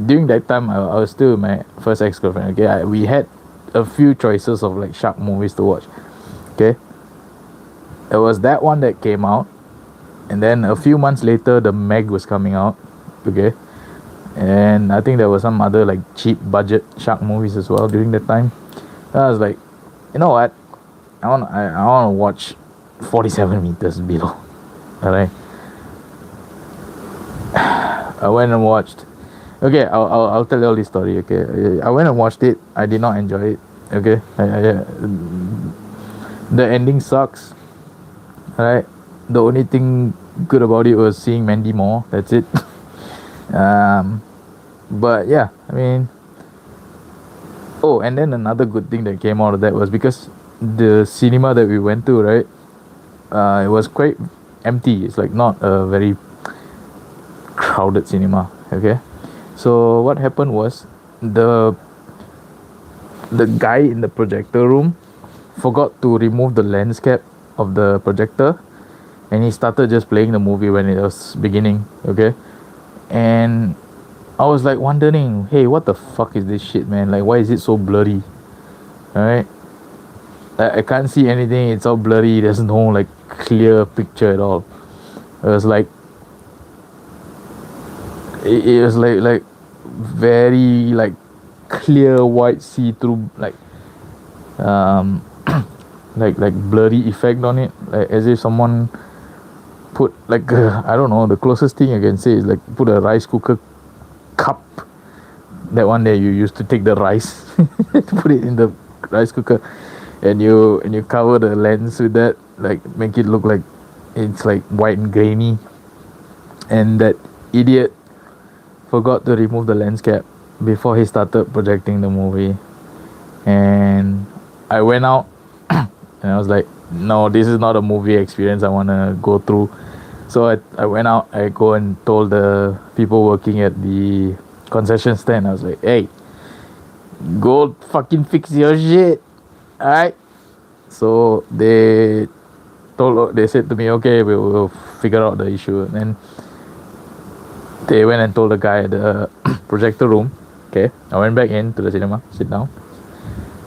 during that time, I was still with my first ex-girlfriend. Okay, we had a few choices of, like, shark movies to watch. Okay, it was that one that came out, and then a few months later, The Meg was coming out. Okay, and I think there was some other, like, cheap budget shark movies as well during that time. And I was like, you know what, I want to watch 47 meters below. All right, I went and watched. Okay, I'll tell you all this story. Okay, I went and watched it. I did not enjoy it. Okay, the ending sucks. All right, the only thing good about it was seeing Mandy Moore. That's it. But yeah, I mean, oh, and then another good thing that came out of that was because the cinema that we went to, right, it was quite empty. It's, like, not a very crowded cinema. Okay, so what happened was the guy in the projector room forgot to remove the lens cap of the projector, and he started just playing the movie when it was beginning. Okay, and I was, like, wondering, hey, what the fuck is this shit, man? Like, why is it so blurry? Alright, I can't see anything. It's all blurry. There's no, like, clear picture at all. It was like, it was like very, like, clear white see-through, like, like blurry effect on it, like as if someone put, like, I don't know, the closest thing I can say is, like, put a rice cooker cup, that one that you used to take the rice, put it in the rice cooker, and you cover the lens with that, like, make it look like it's, like, white and grainy. And that idiot forgot to remove the lens cap before he started projecting the movie, and I went out and I was like, no, this is not a movie experience I want to go through. So I went out. I go and told the people working at the concession stand, I was like, hey, go fucking fix your shit. Alright, so they they said to me, okay, we'll figure out the issue. And then they went and told the guy at the projector room. Okay, I went back into the cinema, sit down,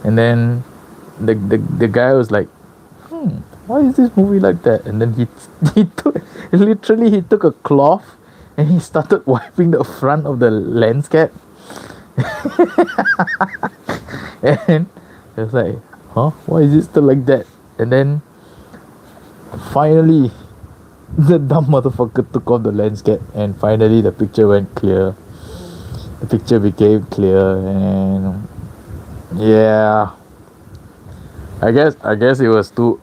and then the guy was like, why is this movie like that? And then he took literally he took a cloth and he started wiping the front of the lens cap. And it was like, huh? Why is it still like that? And then finally the dumb motherfucker took off the lens cap, and finally the picture went clear. The picture became clear, and yeah, I guess it was too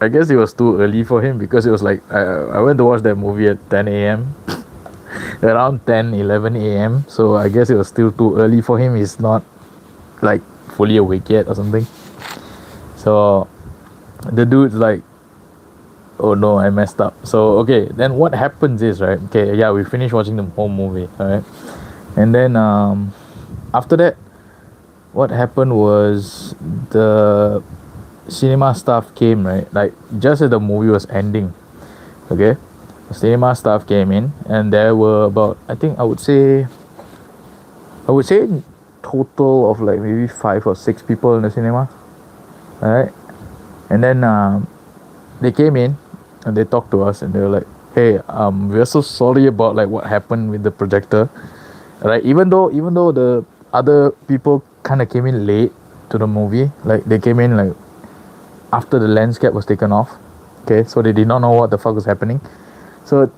early for him, because it was like I went to watch that movie at 10 a.m. around 10, 11 a.m. So I guess it was still too early for him. He's not like fully awake yet or something. So the dude's like, oh no, I messed up. So okay, then what happens is, right, okay, yeah, we finished watching the whole movie, alright, and then after that, what happened was the cinema staff came, right, like just as the movie was ending. Okay, the cinema staff came in, and there were about, I would say total of like maybe 5 or 6 people in the cinema. All right, and then they came in and they talked to us, and they were like, hey, we're so sorry about like what happened with the projector, right? Even though the other people kind of came in late to the movie, like they came in like after the lens cap was taken off. Okay, so they did not know what the fuck was happening. So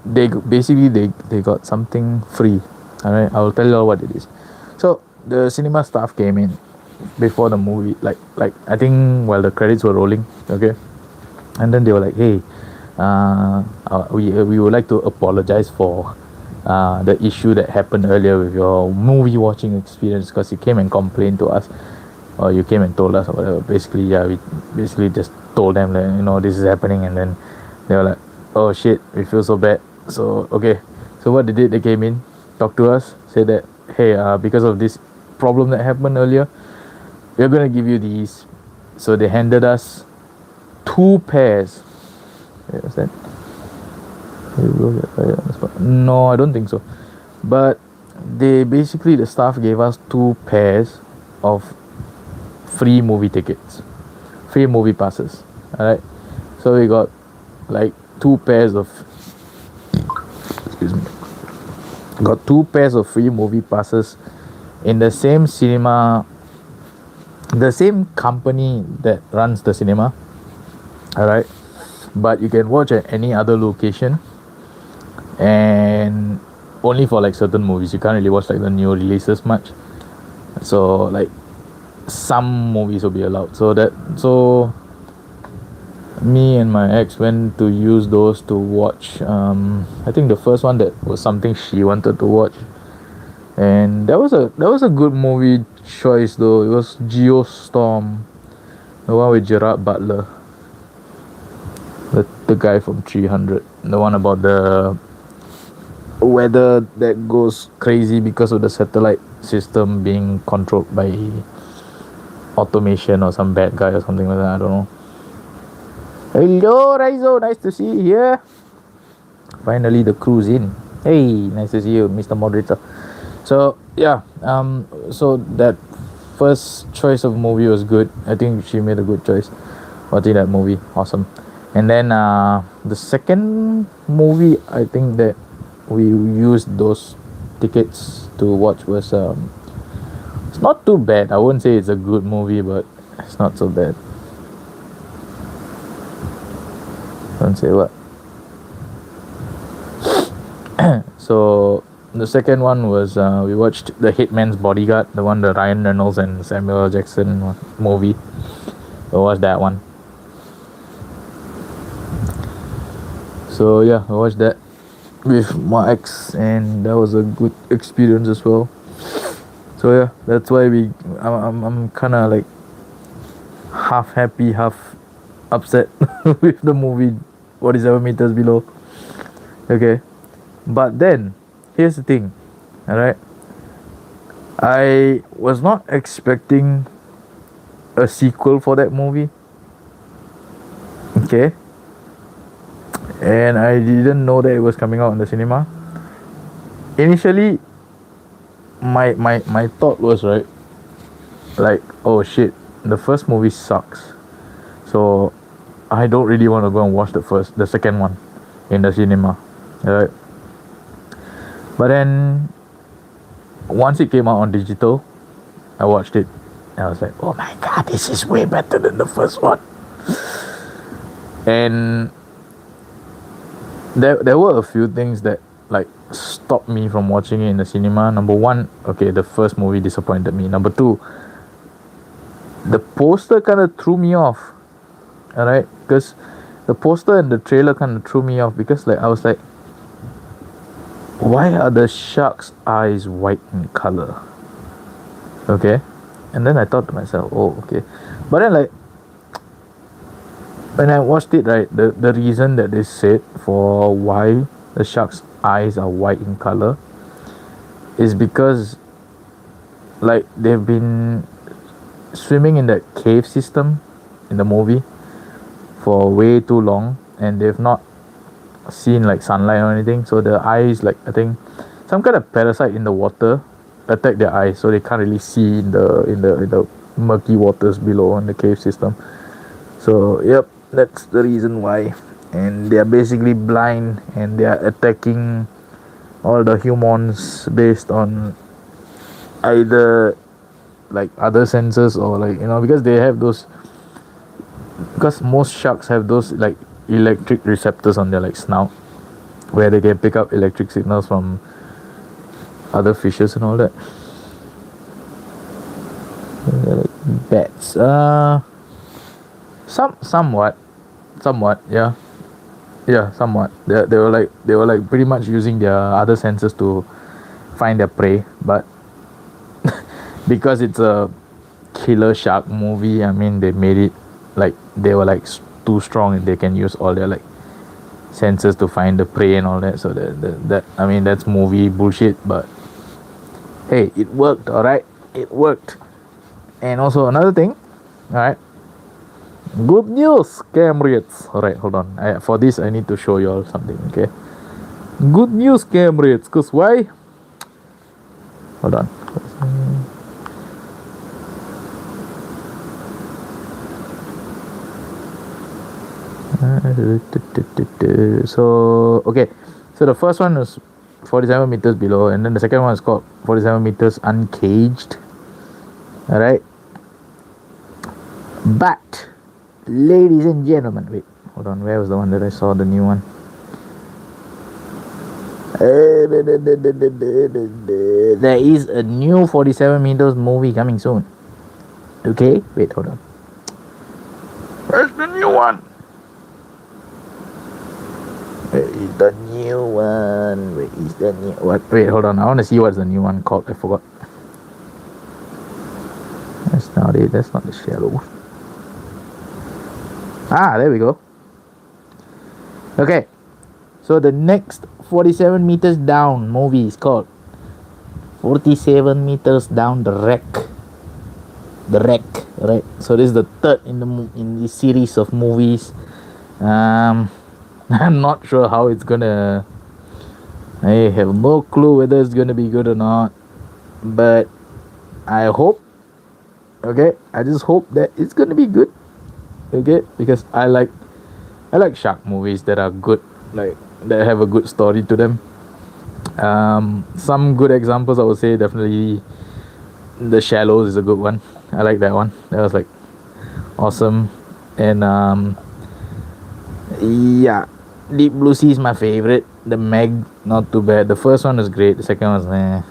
they got something free. All right, I will tell you all what it is. So the cinema staff came in before the movie, like I think while the credits were rolling. Okay, and then they were like, hey, we would like to apologize for the issue that happened earlier with your movie watching experience, because you came and complained to us, or you came and told us or whatever. Basically, yeah, we basically just told them that, this is happening, and then they were like, oh shit, we feel so bad. So okay, so what they did, they came in, talked to us, said that, hey, because of this problem that happened earlier, we're gonna give you these. So they handed us 2 pairs. Wait, what's that? No, I don't think so. But the staff gave us 2 pairs of free movie tickets, free movie passes. All right, so we got like 2 pairs of, excuse me, got 2 pairs of free movie passes in the same cinema, the same company that runs the cinema. All right, but you can watch at any other location, and only for like certain movies. You can't really watch like the new releases much. So like some movies will be allowed. So me and my ex went to use those to watch. I think the first one that was something she wanted to watch, and that was a good movie choice though. It was Geostorm, the one with Gerard Butler, the guy from 300, the one about the weather that goes crazy because of the satellite system being controlled by automation or some bad guy or something like that. I don't know. Hello, Raizo, nice to see you here. Finally the crew's in. Hey, nice to see you, Mr. Moderator. So yeah, so that first choice of movie was good. I think she made a good choice watching that movie. Awesome. And then the second movie I think that we used those tickets to watch was it's not too bad. I wouldn't say it's a good movie, but it's not so bad. Don't say what. So the second one was we watched The Hitman's Bodyguard, the one, the Ryan Reynolds and Samuel L. Jackson movie. We watched that one. So yeah, I watched that with my ex, and that was a good experience as well. So yeah, that's why I'm kind of like half happy, half upset with the movie 47 meters below. Okay, but then here's the thing, all right, I was not expecting a sequel for that movie. Okay. And I didn't know that it was coming out in the cinema. Initially, my thought was, right, like, oh shit, the first movie sucks. So I don't really want to go and watch the second one in the cinema. Right. But then once it came out on digital, I watched it and I was like, oh my god, this is way better than the first one. And there were a few things that like stopped me from watching it in the cinema. Number one, okay, the first movie disappointed me. Number two, the poster kind of threw me off. Alright, because the poster and the trailer kind of threw me off, because like I was like, why are the shark's eyes white in color? Okay, and then I thought to myself, oh okay, but then like when I watched it, right, the reason that they said for why the shark's eyes are white in color is because like they've been swimming in that cave system in the movie for way too long, and they've not seen like sunlight or anything, so the eyes, like I think some kind of parasite in the water attack their eyes, so they can't really see in the murky waters below in the cave system. So yep, that's the reason why. And they are basically blind, and they are attacking all the humans based on either like other senses, or like, you know, because they have those, because most sharks have those like electric receptors on their like snout, where they can pick up electric signals from other fishes and all that. Like bats, somewhat, yeah, somewhat. They were like pretty much using their other senses to find their prey, but because it's a killer shark movie, I mean, they made it like they were like too strong and they can use all their like senses to find the prey and all that. So that I mean, that's movie bullshit, but hey, it worked. All right, it worked. And also another thing, all right, good news, comrades. All right, hold on. For this, I need to show you all something. Okay, good news, comrades. Cause why? Hold on. So okay, so the first one is 47 meters below, and then the second one is called 47 meters uncaged. All right, but ladies and gentlemen, wait, hold on, where was the one that I saw, the new one? There is a new 47 meters movie coming soon. Okay, wait, hold on, where's the new one? Where is the new one? Where is the new what? Wait, hold on. I want to see what's the new one called. I forgot. That's not it. That's not the Shallow. Ah, there we go. Okay. So the next 47 meters down movie is called 47 meters down the wreck. The wreck, right? So this is the third in the series of movies. I'm not sure how it's gonna. I have no clue whether it's gonna be good or not, but I hope. Okay, I just hope that it's gonna be good. Okay, because I like shark movies that are good, like that have a good story to them. Some good examples I would say definitely The Shallows is a good one. I like that one. That was like awesome, and yeah. Deep Blue Sea is my favorite. The Meg, not too bad. The first one was great. The second one was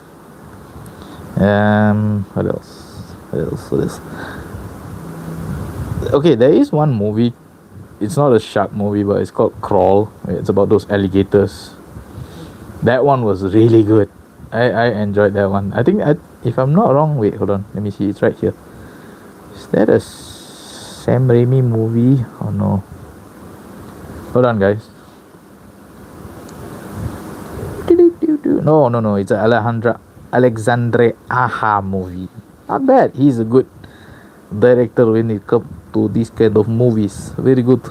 what else? Okay, there is one movie. It's not a shark movie, but it's called Crawl. It's about those alligators. That one was really good. I enjoyed that one. I think if I'm not wrong, wait, hold on. Let me see. It's right here. Is that a Sam Raimi movie or no? Hold on, guys. No, it's an Alexandre Aja movie. Not bad. He's a good director when it comes to this kind of movies. Very good.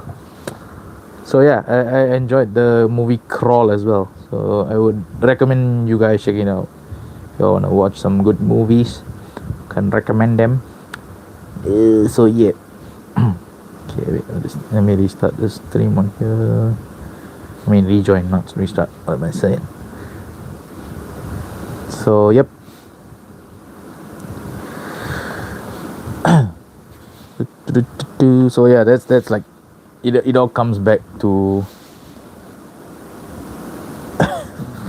So yeah, I enjoyed the movie Crawl as well. So I would recommend you guys checking it out. If you wanna watch some good movies, can recommend them. So yeah. Okay, wait. Let me restart the stream on here. I mean rejoin, not restart. What am I saying? So yep. So yeah, that's like it all comes back to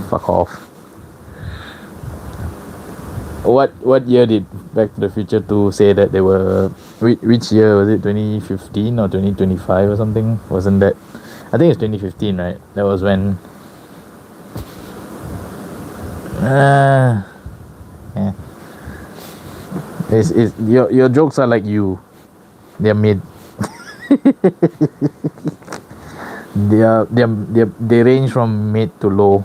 fuck off. What year did Back to the Future 2 say that they were, which year was it, 2015 or 2025 or something? Wasn't that, I think it's 2015, right? That was when yeah. It's your jokes are like you. They're mid. They range from mid to low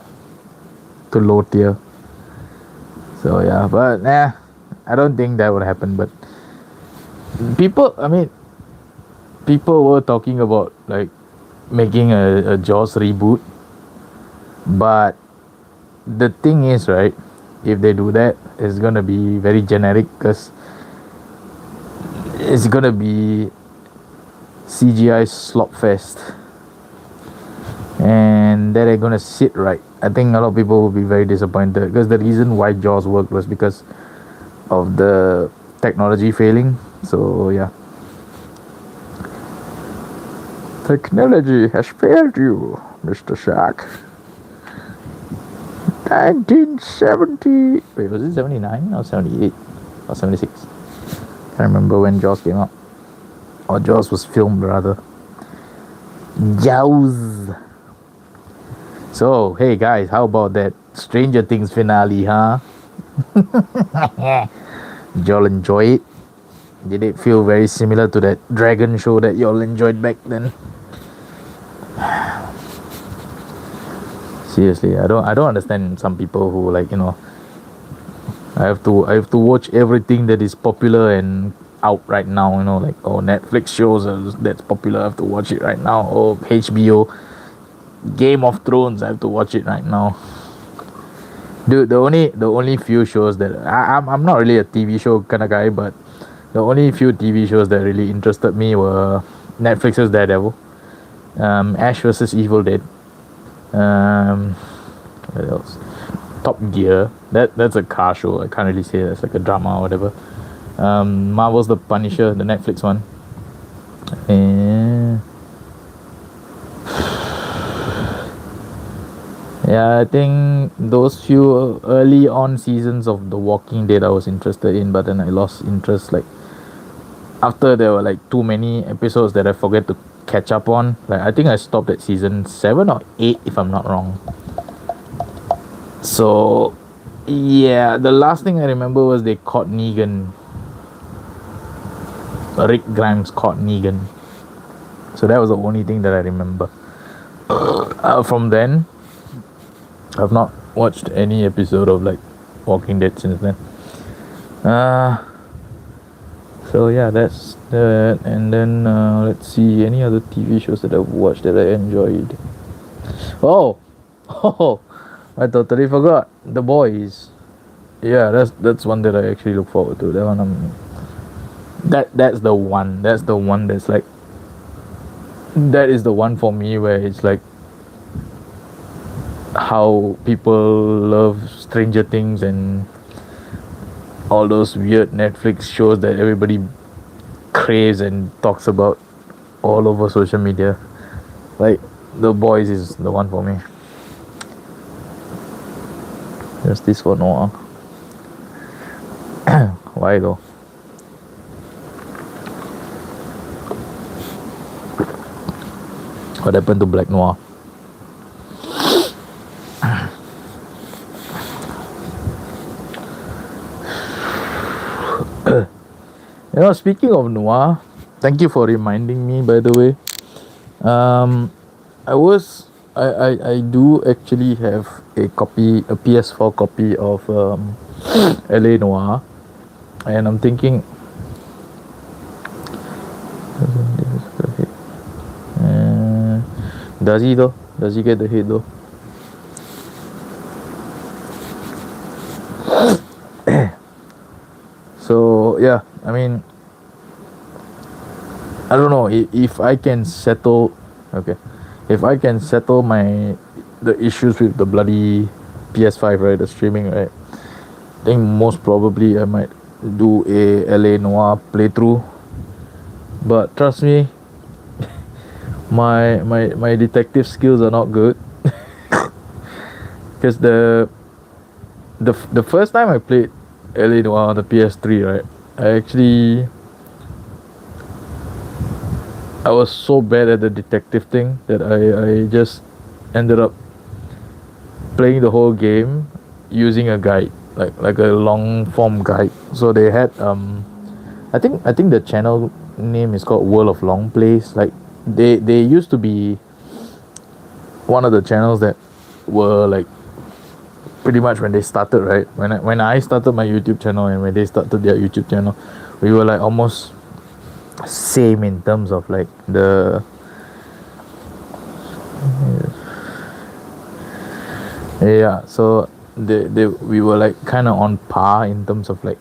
tier. So yeah, but I don't think that would happen. But I mean, people were talking about like making a Jaws reboot, but the thing is, right, if they do that, it's gonna be very generic because it's gonna be CGI slop fest, and that ain't gonna sit right. I think a lot of people will be very disappointed because the reason why Jaws worked was because of the technology failing. So yeah, technology has failed you, Mr. Shark. 1970. Wait, was it 79 or 78 or 76? I remember when Jaws came out, or Jaws was filmed rather. Jaws. So hey guys, how about that Stranger Things finale, huh? Did y'all enjoy it? Did it feel very similar to that dragon show that y'all enjoyed back then? Seriously, I don't understand some people who, like, I have to watch everything that is popular and out right now, like, oh, Netflix shows that's popular, I have to watch it right now. Oh, HBO Game of Thrones, I have to watch it right now. Dude, the only few shows that I'm not really a TV show kind of guy, but the only few TV shows that really interested me were Netflix's Daredevil, Ash versus Evil Dead, um, what else? Top Gear. That's a car show. I can't really say that's like a drama or whatever. Marvel's The Punisher, the Netflix one. And yeah, I think those few early on seasons of The Walking Dead I was interested in, but then I lost interest like after there were like too many episodes that I forget to catch up on. Like I think I stopped at season 7 or 8 if I'm not wrong. So yeah, the last thing I remember was they caught Negan. Rick Grimes caught Negan. So that was the only thing that I remember. From then, I've not watched any episode of like Walking Dead since then. So yeah, that's that. And then let's see any other TV shows that I've watched that I enjoyed. Oh, oh, I totally forgot. The Boys. Yeah, that's one that I actually look forward to. That one that's the one. That's the one that's like, that is the one for me where it's like how people love Stranger Things and all those weird Netflix shows that everybody craves and talks about all over social media. Like, The Boys is the one for me. Justice for Noah. Why though? What happened to Black Noir? Speaking of Noir, thank you for reminding me, by the way. I do actually have a PS4 copy of LA Noir, and I'm thinking, Does he though? Does he get the hit though? So yeah, I mean, I don't know if I can settle. Okay, if I can settle the issues with the bloody PS5, right, the streaming, right, I think most probably I might do a LA Noir playthrough. But trust me, my detective skills are not good. Because the first time I played LA Noir on the PS3, right, I was so bad at the detective thing that I just ended up playing the whole game using a guide, like a long form guide. So they had I think the channel name is called World of Long Plays. Like they used to be one of the channels that were like pretty much when they started, right? When I started my YouTube channel and when they started their YouTube channel, we were like almost same in terms of like the yeah. So we were like kind of on par in terms of like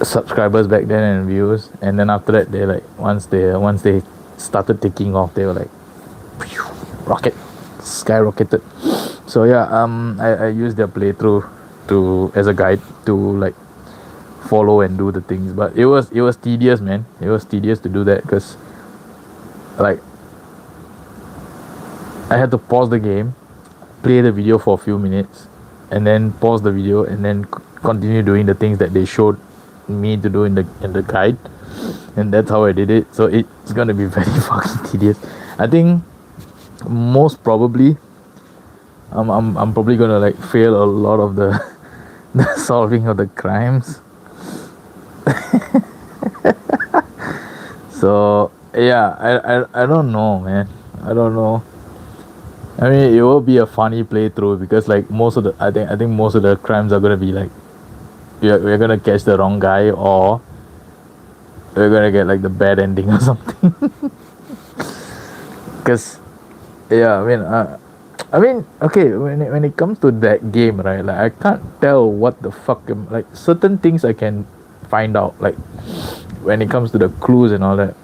subscribers back then and views, and then after that they like once they started taking off, they were like rocket skyrocketed. So yeah, I used their playthrough to as a guide to like follow and do the things, but it was tedious, man. It was tedious to do that because like I had to pause the game, play the video for a few minutes, and then pause the video and then continue doing the things that they showed me to do in the guide, and that's how I did it. So it's gonna be very fucking tedious. I think most probably I'm probably gonna like fail a lot of the the solving of the crimes. So yeah, I don't know, man. I don't know. I mean, it will be a funny playthrough because like most of the I think most of the crimes are gonna be like we're gonna catch the wrong guy, or we're gonna get like the bad ending or something. Because yeah, I mean, okay, when it comes to that game, right? Like I can't tell what the fuck like certain things I can find out, like when it comes to the clues and all that.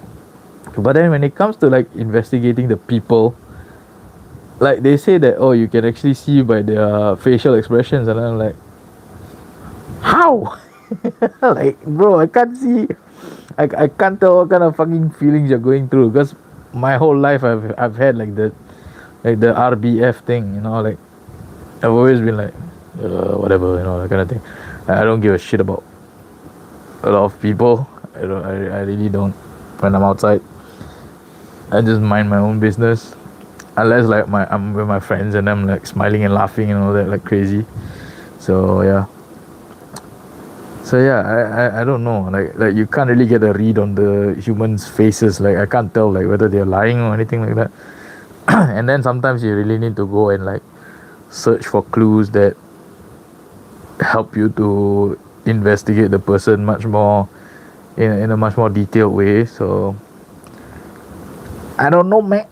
But then when it comes to like investigating the people, like they say that oh you can actually see by their facial expressions, and I'm like, how? Like bro, I can't see. I can't tell what kind of fucking feelings you're going through because my whole life I've had like the RBF thing, like I've always been like whatever, that kind of thing. I don't give a shit about a lot of people. I really don't. When I'm outside, I just mind my own business, unless like I'm with my friends and I'm like smiling and laughing and all that like crazy. So yeah. So yeah, I don't know. Like you can't really get a read on the humans' faces. Like I can't tell like whether they're lying or anything like that. And then sometimes you really need to go and like search for clues that help you to investigate the person much more in a much more detailed way. So I don't know, man.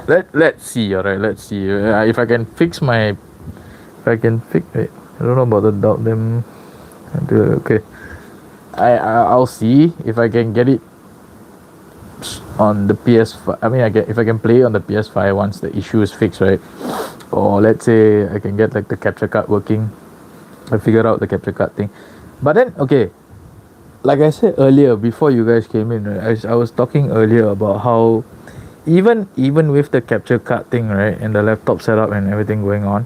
Let's see. All right, let's see if I can fix my. If I can fix it, I don't know about the doubt them. Okay, I'll see if I can get it on the PS5. I mean, if I can play on the PS5 once the issue is fixed, right? Or let's say I can get like the capture card working. I figured out the capture card thing, but then okay, like I said earlier before you guys came in, right? I was talking earlier about how even with the capture card thing, right, and the laptop setup and everything going on.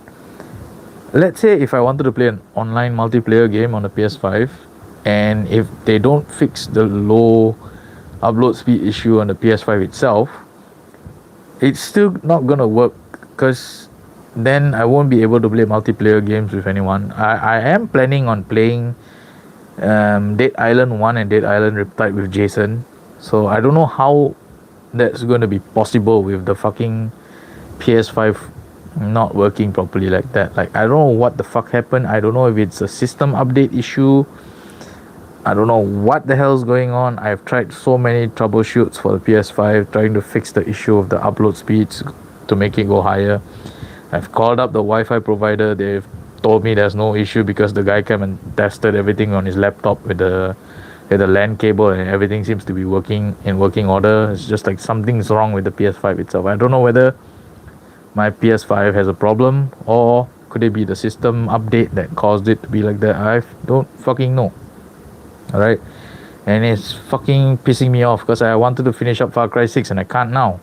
Let's say if I wanted to play an online multiplayer game on the PS5, and if they don't fix the low upload speed issue on the PS5 itself, it's still not gonna work because then I won't be able to play multiplayer games with anyone. I am planning on playing Dead Island 1 and Dead Island Riptide with Jason. So I don't know how that's going to be possible with the fucking PS5 not working properly like that. Like I don't know what the fuck happened. I don't know if it's a system update issue. I don't know what the hell's going on. I've tried so many troubleshoots for the PS5, trying to fix the issue of the upload speeds to make it go higher. I've called up the Wi-Fi provider. They've told me there's no issue because the guy came and tested everything on his laptop with the LAN cable, and everything seems to be working in working order. It's just like something's wrong with the PS5 itself. I don't know whether my PS5 has a problem, or could it be the system update that caused it to be like that? I don't fucking know. Alright, and it's fucking pissing me off because I wanted to finish up Far Cry 6 and I can't now.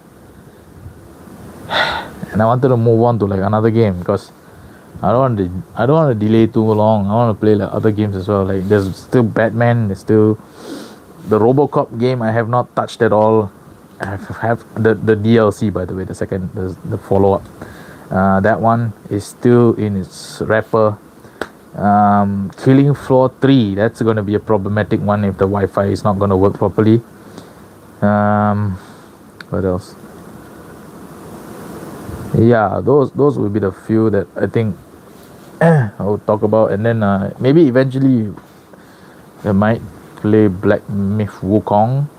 And I wanted to move on to like another game because I don't want to delay too long. I want to play like other games as well. Like there's still Batman, there's still the RoboCop game I have not touched at all. I have the DLC, by the way, the follow up. That one is still in its wrapper. Killing Floor 3, that's going to be a problematic one if the Wi-Fi is not going to work properly. What else? Yeah, those will be the few that I think I will talk about, and then maybe eventually I might play Black Myth Wukong,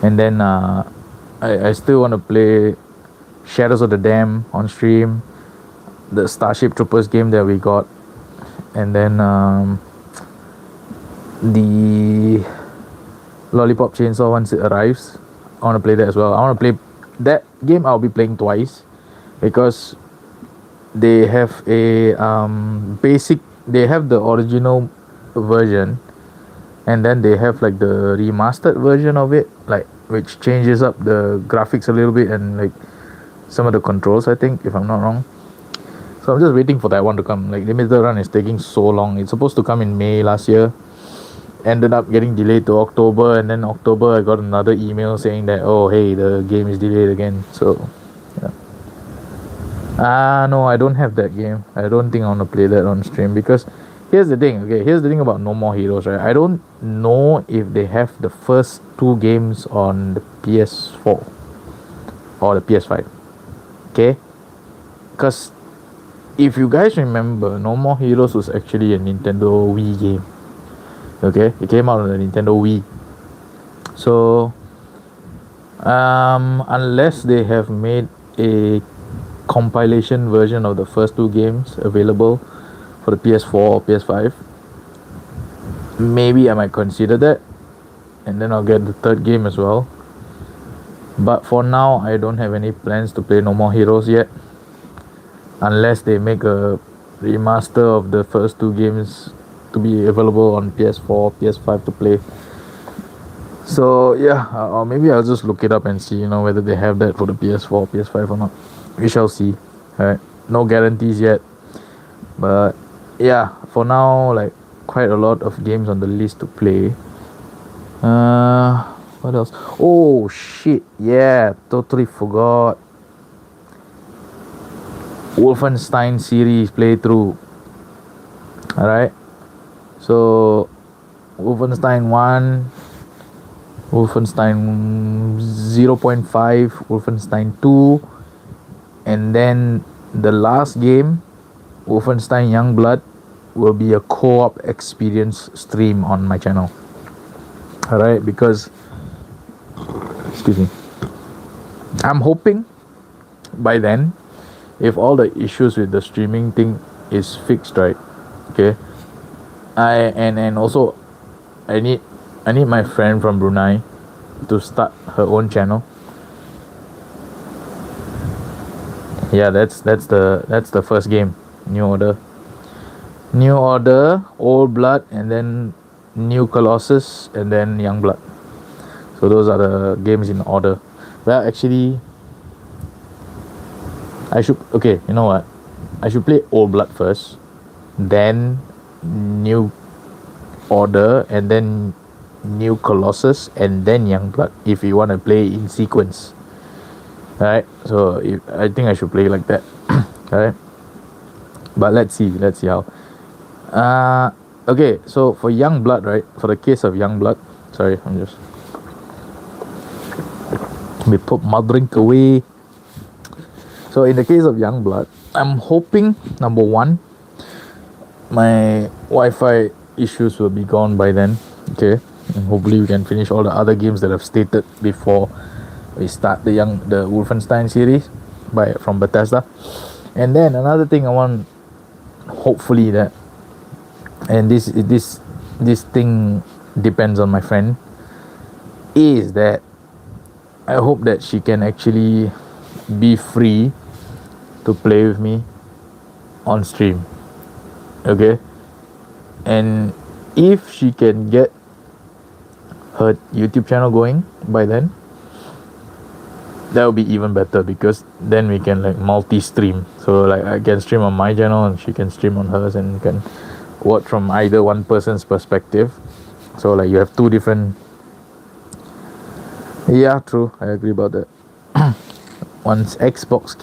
and then I still want to play Shadows of the Dam on stream, the Starship Troopers game that we got, and then the Lollipop Chainsaw once it arrives. I want to play that as well. I want to play that game. I'll be playing twice because they have a they have the original version, and then they have like the remastered version of it, like which changes up the graphics a little bit and like some of the controls, I think, if I'm not wrong. So I'm just waiting for that one to come. Like Limited Run is taking so long. It's supposed to come in May last year, ended up getting delayed to October, and then October I got another email saying that, oh hey, the game is delayed again. So yeah. No, I don't have that game. I don't think I want to play that on stream because here's the thing about No More Heroes, right? I don't know if they have the first two games on the PS4 or the PS5. Okay? Because if you guys remember, No More Heroes was actually a Nintendo Wii game. Okay? It came out on the Nintendo Wii. So, unless they have made a compilation version of the first two games available for the PS4 or PS5, maybe I might consider that, and then I'll get the third game as well. But for now, I don't have any plans to play No More Heroes yet, unless they make a remaster of the first two games to be available on PS4, PS5 to play. So yeah, or maybe I'll just look it up and see, whether they have that for the PS4, PS5 or not. We shall see. Alright, no guarantees yet, but yeah, for now, like quite a lot of games on the list to play. What else? Oh shit, yeah, totally forgot. Wolfenstein series playthrough. Alright, so Wolfenstein 1, Wolfenstein 0.5, Wolfenstein 2, and then the last game, Wolfenstein Youngblood, will be a co-op experience stream on my channel. Alright, because excuse me, I'm hoping by then, if all the issues with the streaming thing is fixed, right? Okay, and also I need my friend from Brunei to start her own channel. Yeah, that's the first game. New Order, Old Blood, and then New Colossus, and then Youngblood. So those are the games in order. Well, actually, you know what? I should play Old Blood first, then New Order, and then New Colossus, and then Youngblood, if you want to play in sequence. Alright, so I think I should play like that. Alright, but let's see how. Okay, so for Youngblood, right? For the case of Youngblood, sorry, I'm just, let me put my drink away. So in the case of Youngblood, I'm hoping, number one, my Wi-Fi issues will be gone by then. Okay, and hopefully we can finish all the other games that I've stated before we start the Wolfenstein series from Bethesda. And then another thing I want, hopefully that, and this thing depends on my friend, is that I hope that she can actually be free to play with me on stream. Okay, and if she can get her YouTube channel going by then, that would be even better, because then we can like multi-stream. So like I can stream on my channel and she can stream on hers, and you can watch from either one person's perspective. So like you have two different. Yeah, true, I agree about that. Once Xbox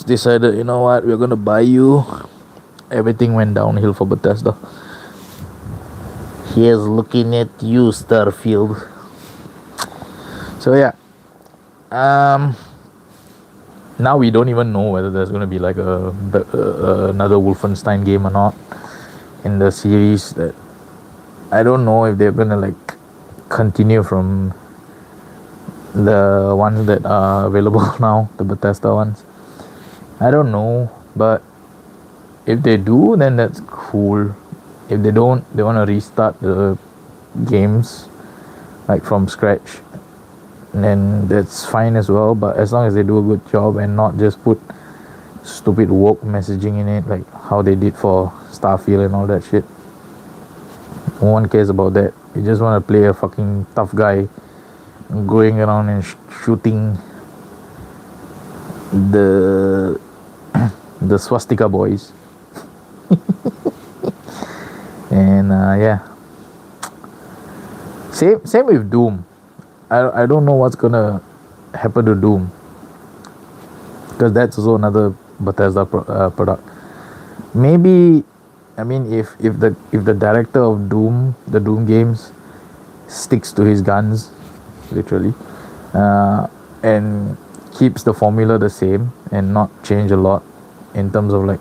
decided, you know what, we're gonna buy you, everything went downhill for Bethesda. Here's looking at you, Starfield. So yeah, now we don't even know whether there's gonna be like another Wolfenstein game or not in the series. That I don't know if they're gonna like continue from the ones that are available now, the Bethesda ones. I don't know, but if they do, then that's cool. If they don't, they want to restart the games like from scratch, then that's fine as well. But as long as they do a good job and not just put stupid woke messaging in it, like how they did for Starfield and all that shit. No one cares about that. You just want to play a fucking tough guy going around and shooting the the swastika boys. And yeah, same with Doom. I don't know what's gonna happen to Doom, because that's also another Bethesda product. Maybe, I mean, if the director of the Doom games sticks to his guns, literally, and keeps the formula the same and not change a lot in terms of like,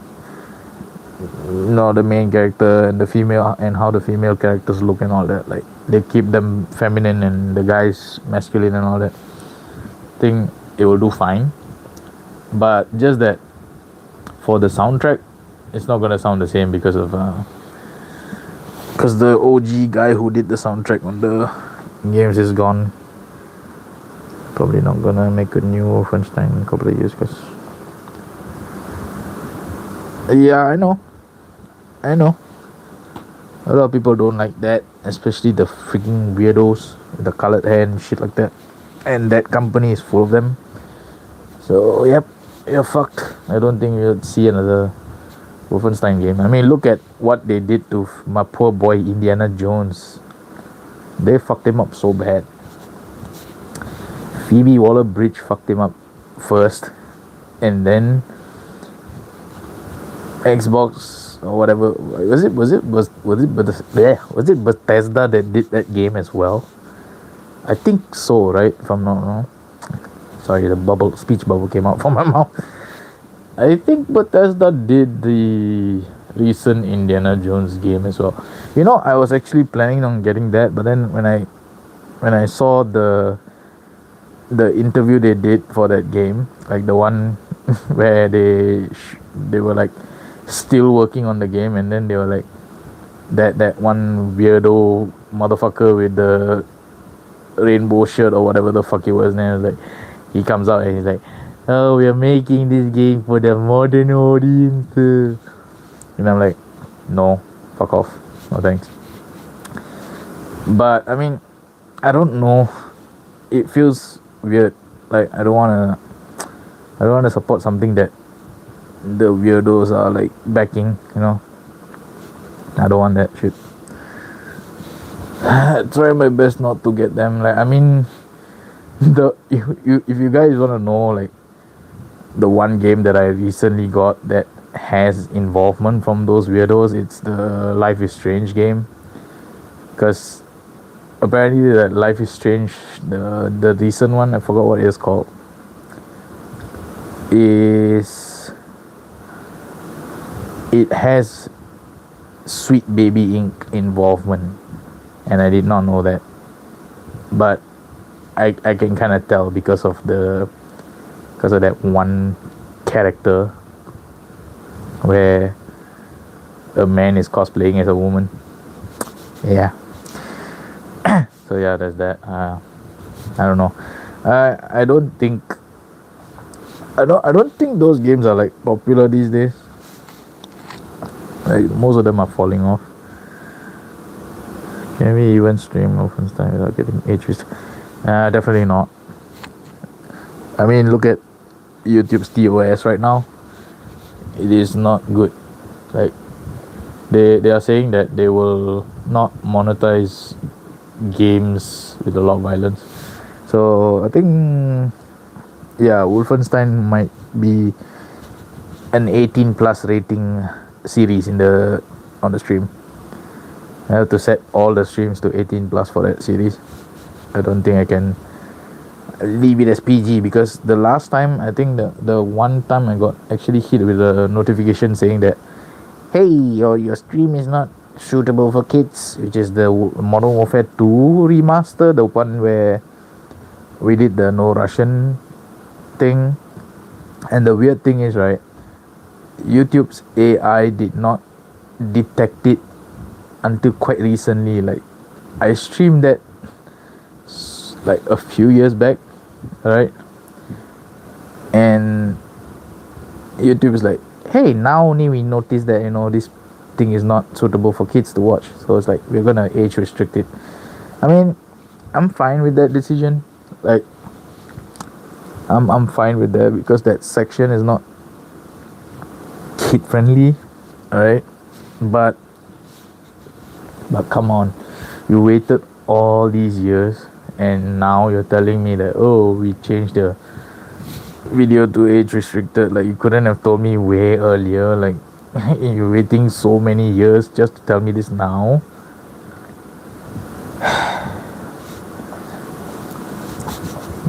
the main character and the female, and how the female characters look and all that, like they keep them feminine and the guys masculine and all that, I think it will do fine. But just that for the soundtrack, it's not gonna sound the same because the OG guy who did the soundtrack on the games is gone. Probably not gonna make a new Wolfenstein in a couple of years, because yeah, I know a lot of people don't like that, especially the freaking weirdos with the colored hair and shit like that, and that company is full of them. So yep, you're fucked. I don't think you'll see another Wolfenstein game. I mean, look at what they did to my poor boy Indiana Jones. They fucked him up so bad. Phoebe Waller-Bridge fucked him up first, and then Xbox or whatever, was it Bethesda that did that game as well? I think so, right? If I'm not wrong. Sorry, the speech bubble came out from my mouth. I think Bethesda did the recent Indiana Jones game as well. I was actually planning on getting that, but then when I saw the interview they did for that game, like the one where they were like still working on the game, and then they were like that one weirdo motherfucker with the rainbow shirt or whatever the fuck it was, and then like he comes out and he's like, oh, we are making this game for the modern audience, and I'm like, no, fuck off, no thanks. But I mean, I don't know, it feels weird. Like I don't want to support something that the weirdos are like backing. I don't want that shit. I try my best not to get them. Like, I mean, if you guys want to know, like the one game that I recently got that has involvement from those weirdos, it's the Life is Strange game. Because apparently that Life is Strange, the recent one, I forgot what it is called, it has Sweet Baby Inc. involvement, and I did not know that. But I can kind of tell because of that one character where a man is cosplaying as a woman. Yeah. So yeah, there's that. I don't know. I don't think. I don't think those games are like popular these days. Like most of them are falling off. Can we even stream Wolfenstein without getting age restrict? Definitely not. I mean, look at YouTube's TOS right now. It is not good. Like they are saying that they will not monetize games with a lot of violence. So I think, yeah, Wolfenstein might be an 18 plus rating series on the stream. I have to set all the streams to 18 plus for that series. I don't think I can leave it as PG, because the last time, I think the one time I got actually hit with a notification saying that, hey, your stream is not suitable for kids, which is the Modern Warfare 2 remaster, the one where we did the no Russian thing. And the weird thing is, right, YouTube's AI did not detect it until quite recently. Like, I streamed that like a few years back, right? And YouTube is like, hey, now only we notice that, this thing is not suitable for kids to watch, so it's like we're gonna age restrict it. I mean, I'm fine with that decision. Like, I'm fine with that, because that section is not kid friendly, right? But come on, you waited all these years, and now you're telling me that, oh, we changed the video to age restricted. Like, you couldn't have told me way earlier. Like, you're waiting so many years just to tell me this now.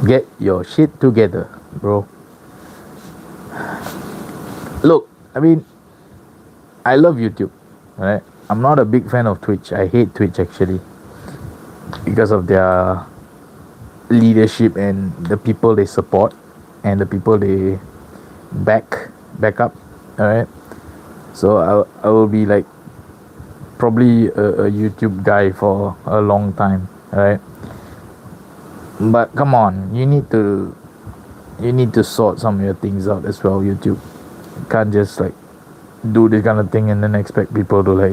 Get your shit together, bro. Look, I mean, I love YouTube, right? I'm not a big fan of Twitch. I hate Twitch, actually, because of their leadership and the people they support and the people they back up. All right, so I will be like probably a YouTube guy for a long time. All right, but come on, you need to sort some of your things out as well. YouTube, you can't just like do this kind of thing and then expect people to, like,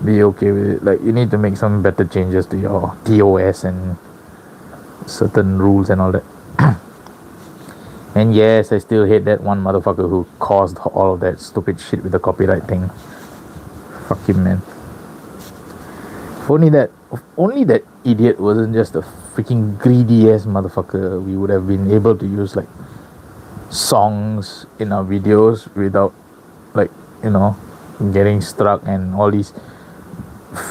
be okay with it. Like, you need to make some better changes to your TOS and certain rules and all that. And yes, I still hate that one motherfucker who caused all of that stupid shit with the copyright thing. Fuck him, man. If only that idiot wasn't just a freaking greedy ass motherfucker, we would have been able to use like songs in our videos without, like, getting struck, and all these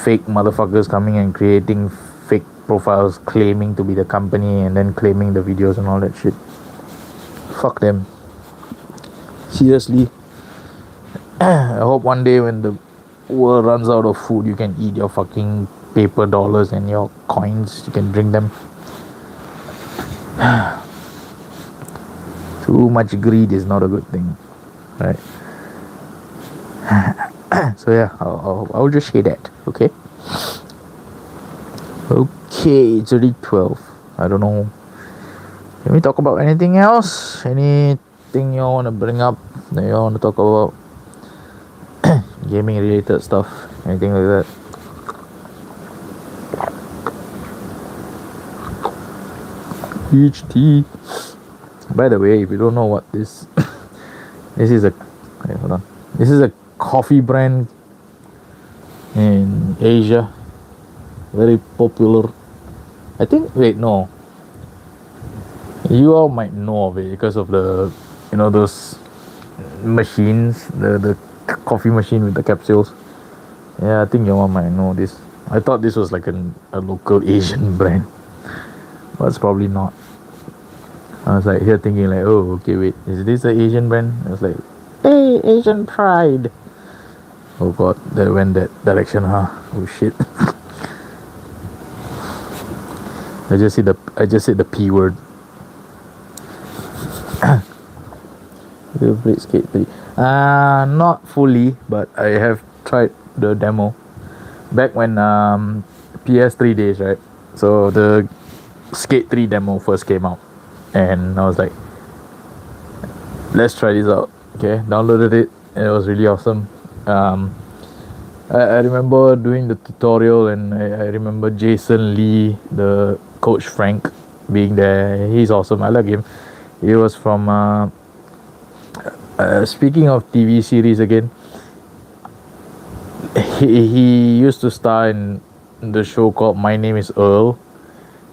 fake motherfuckers coming and creating fake profiles claiming to be the company and then claiming the videos and all that shit. Fuck them. Seriously. I hope one day when the world runs out of food, you can eat your fucking paper dollars and your coins. You can drink them. Too much greed is not a good thing, right? So yeah, I'll just say that. Okay, it's already 12. I don't know, can we talk about anything else? Anything you want to bring up that you want to talk about? Gaming related stuff, anything like that? Peach tea. By the way, if you don't know what this this is a coffee brand in Asia, very popular. I think, wait, no, you all might know of it because of the, those machines, the coffee machine with the capsules. Yeah, I think you all might know this. I thought this was like a local Asian brand, but it's probably not. I was like here thinking like, oh, okay, wait, is this an Asian brand? I was like, Hey, Asian pride. Oh god, that went that direction, huh? Oh shit. I just said the P word. You played Skate 3. Not fully, but I have tried the demo. Back when PS3 days, right? So the Skate 3 demo first came out. And I was like, let's try this out. Okay, downloaded it and it was really awesome. Um I remember doing the tutorial, and I remember Jason Lee, the coach Frank, being there. He's awesome. I like him. He was from speaking of TV series again, he used to star in the show called My Name is Earl,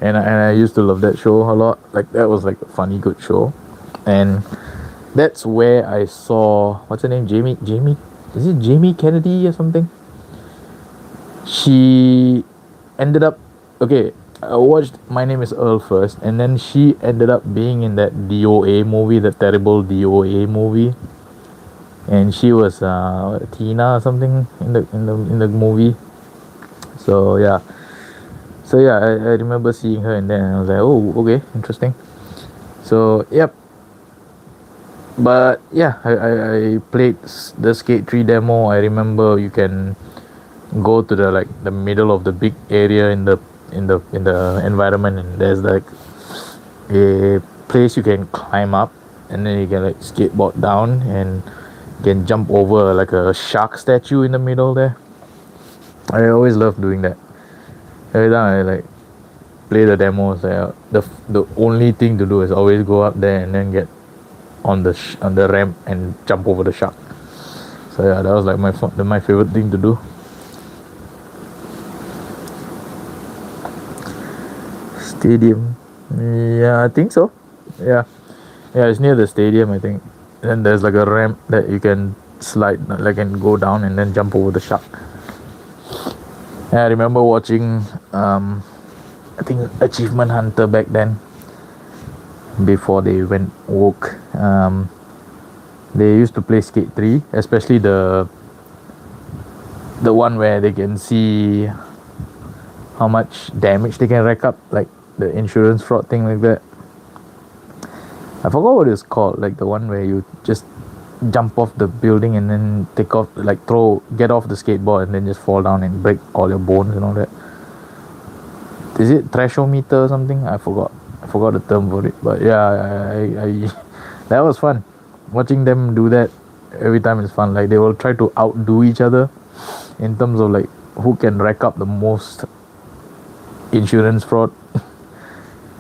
and I used to love that show a lot. Like that was like a funny good show, and that's where I saw, what's her name, Jamie, is it Jamie Kennedy or something? She ended up, okay, I watched My Name is Earl first, and then she ended up being in that DOA movie, the terrible DOA movie, and she was Tina or something in the movie. So yeah, I remember seeing her, and then I was like, oh, okay, interesting. So yep. But yeah, I played the Skate 3 demo. I remember you can go to the middle of the big area in the environment, and there's like a place you can climb up, and then you can like skateboard down, and you can jump over like a shark statue in the middle there. I always love doing that. Every time I like play the demos, the only thing to do is always go up there and then get on the ramp and jump over the shark. So yeah, that was like my favorite thing to do. Stadium, yeah, I think so. Yeah, it's near the stadium, I think. And there's like a ramp that you can slide, like, and go down and then jump over the shark. Yeah, I remember watching I think Achievement Hunter back then, before they went woke. They used to play Skate 3, especially the one where they can see how much damage they can rack up, like the insurance fraud thing, like that. I forgot what it's called, like the one where you just jump off the building and then take off, like get off the skateboard and then just fall down and break all your bones and all that. Is it threshometer or something? I forgot the term for it, but yeah, I that was fun. Watching them do that every time is fun. Like they will try to outdo each other in terms of like who can rack up the most insurance fraud.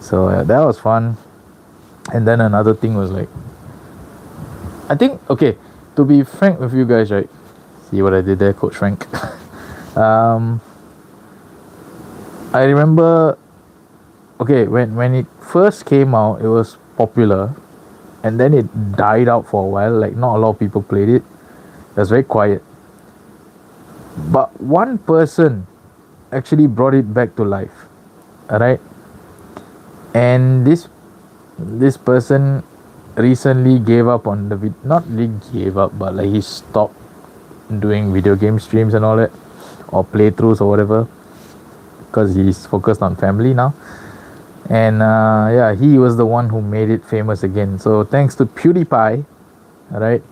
So that was fun. And then another thing was like, I think, okay, to be frank with you guys, right? See what I did there, Coach Frank. I remember, okay, when it first came out, it was popular, and then it died out for a while. Like not a lot of people played it. It was very quiet. But one person actually brought it back to life. Alright? And this person recently gave up on not really gave up, but like he stopped doing video game streams and all that, or playthroughs or whatever, because he's focused on family now. And yeah, he was the one who made it famous again. So thanks to PewDiePie, alright,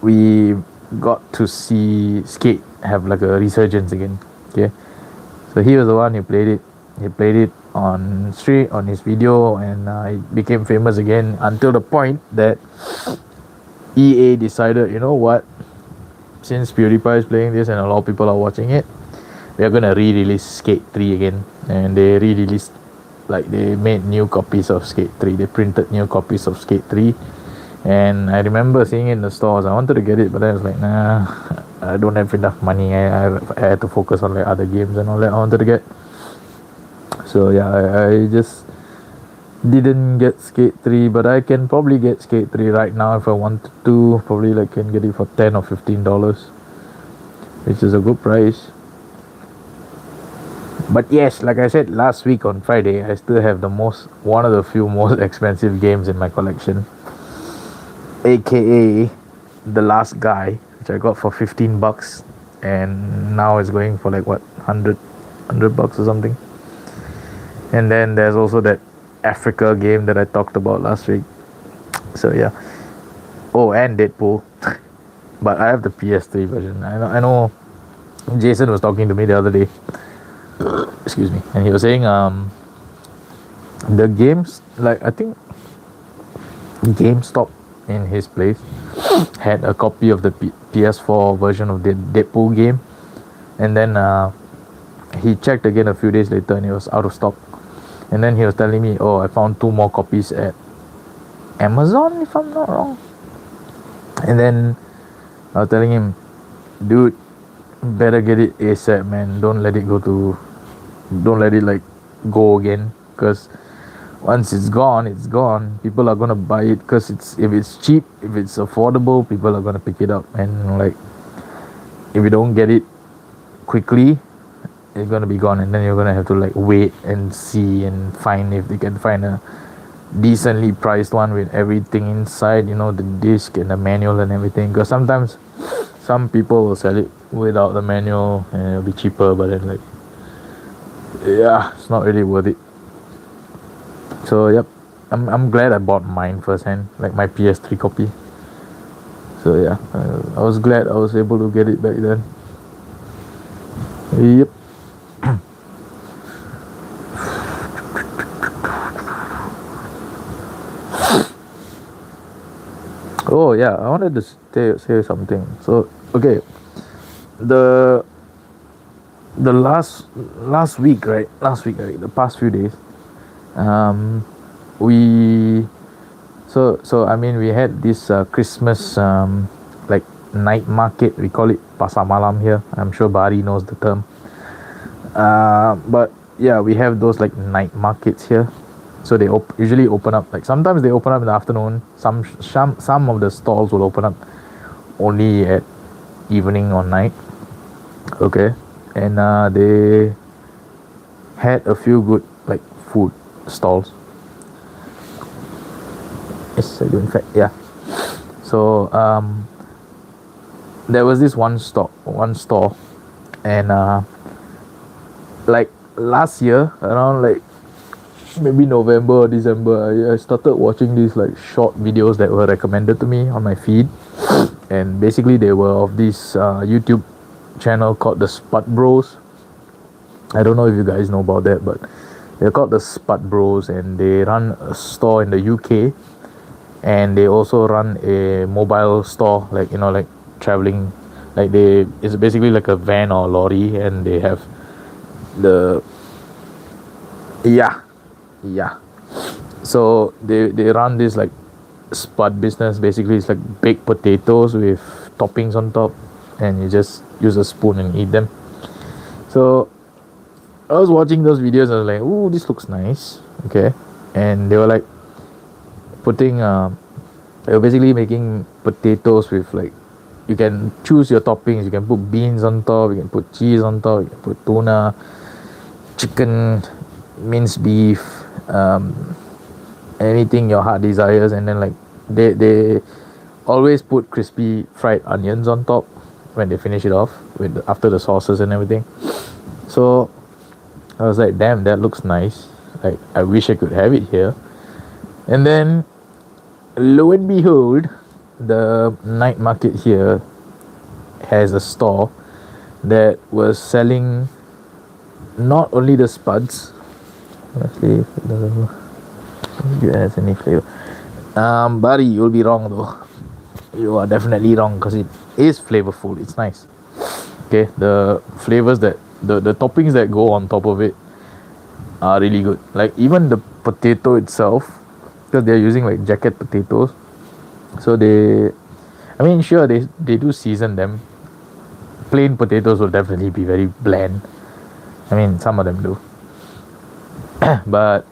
we got to see Skate have like a resurgence again. Okay, so he was the one who played it. He played it on street, on his video, and it became famous again, until the point that EA decided, you know what, since PewDiePie is playing this and a lot of people are watching it, we are gonna re-release Skate 3 again. And they re-released, like they made new copies of Skate 3. They printed new copies of Skate 3, and I remember seeing it in the stores. I wanted to get it, but I was like, nah, I don't have enough money. I had to focus on like other games and all that I wanted to get. So yeah, I just didn't get Skate 3, but I can probably get Skate 3 right now if I wanted to. Probably like can get it for $10 or $15, which is a good price. But yes, like I said last week on Friday, I still have one of the few most expensive games in my collection, aka The Last Guy, which I got for $15, and now it's going for like what, 100 bucks or something. And then there's also that Africa game that I talked about last week. So yeah. Oh, and Deadpool. But I have the PS3 version. I know Jason was talking to me the other day. Excuse me. And he was saying the games, like, I think GameStop in his place had a copy of the PS4 version of the Deadpool game. And then he checked again a few days later and it was out of stock. And then he was telling me, oh, I found 2 more copies at Amazon, if I'm not wrong. And then I was telling him, dude, better get it ASAP, man. Don't let it like go again, because once it's gone. People are gonna buy it because if it's cheap, if it's affordable, people are gonna pick it up. And like, if you don't get it quickly, it's gonna be gone, and then you're gonna have to like wait and see and find if they can find a decently priced one with everything inside, the disc and the manual and everything. Because sometimes some people will sell it without the manual and it'll be cheaper, but then like, yeah, it's not really worth it. So yep, I'm glad I bought mine firsthand, like my PS3 copy. So yeah, I was glad I was able to get it back then. Yep. Oh yeah, I wanted to say something. So okay, the last week, right? The past few days, we so I mean, we had this Christmas like night market. We call it Pasar Malam here. I'm sure Bari knows the term. But yeah, we have those like night markets here. So they usually open up, like, sometimes they open up in the afternoon. Some of the stalls will open up only at evening or night. Okay. And they had a few good like food stalls. Yes, I do, in fact, yeah. So there was this one store, and like last year, around like maybe November or December, I started watching these like short videos that were recommended to me on my feed. And basically they were of this YouTube channel called the Spud Bros. I don't know if you guys know about that, but they're called the Spud Bros, and they run a store in the UK, and they also run a mobile store, like, like traveling, like it's basically like a van or lorry, and they have the yeah so they run this like Spud business. Basically it's like baked potatoes with toppings on top, and you just use a spoon and eat them. So I was watching those videos, I was like, ooh, this looks nice. Okay. And they were like putting they were basically making potatoes with, like, you can choose your toppings. You can put beans on top, you can put cheese on top, you can put tuna, chicken, minced beef, anything your heart desires. And then like they always put crispy fried onions on top when they finish it off after the sauces and everything. So I was like, damn, that looks nice. Like, I wish I could have it here. And then lo and behold, the night market here has a store that was selling not only the spuds. Let's see if it has any flavor. Buddy, you'll be wrong though. You are definitely wrong, because it is flavorful. It's nice. Okay, the flavors that the toppings that go on top of it are really good. Like, even the potato itself, because they're using like jacket potatoes, so sure, they do season them. Plain potatoes will definitely be very bland. I mean, some of them do. But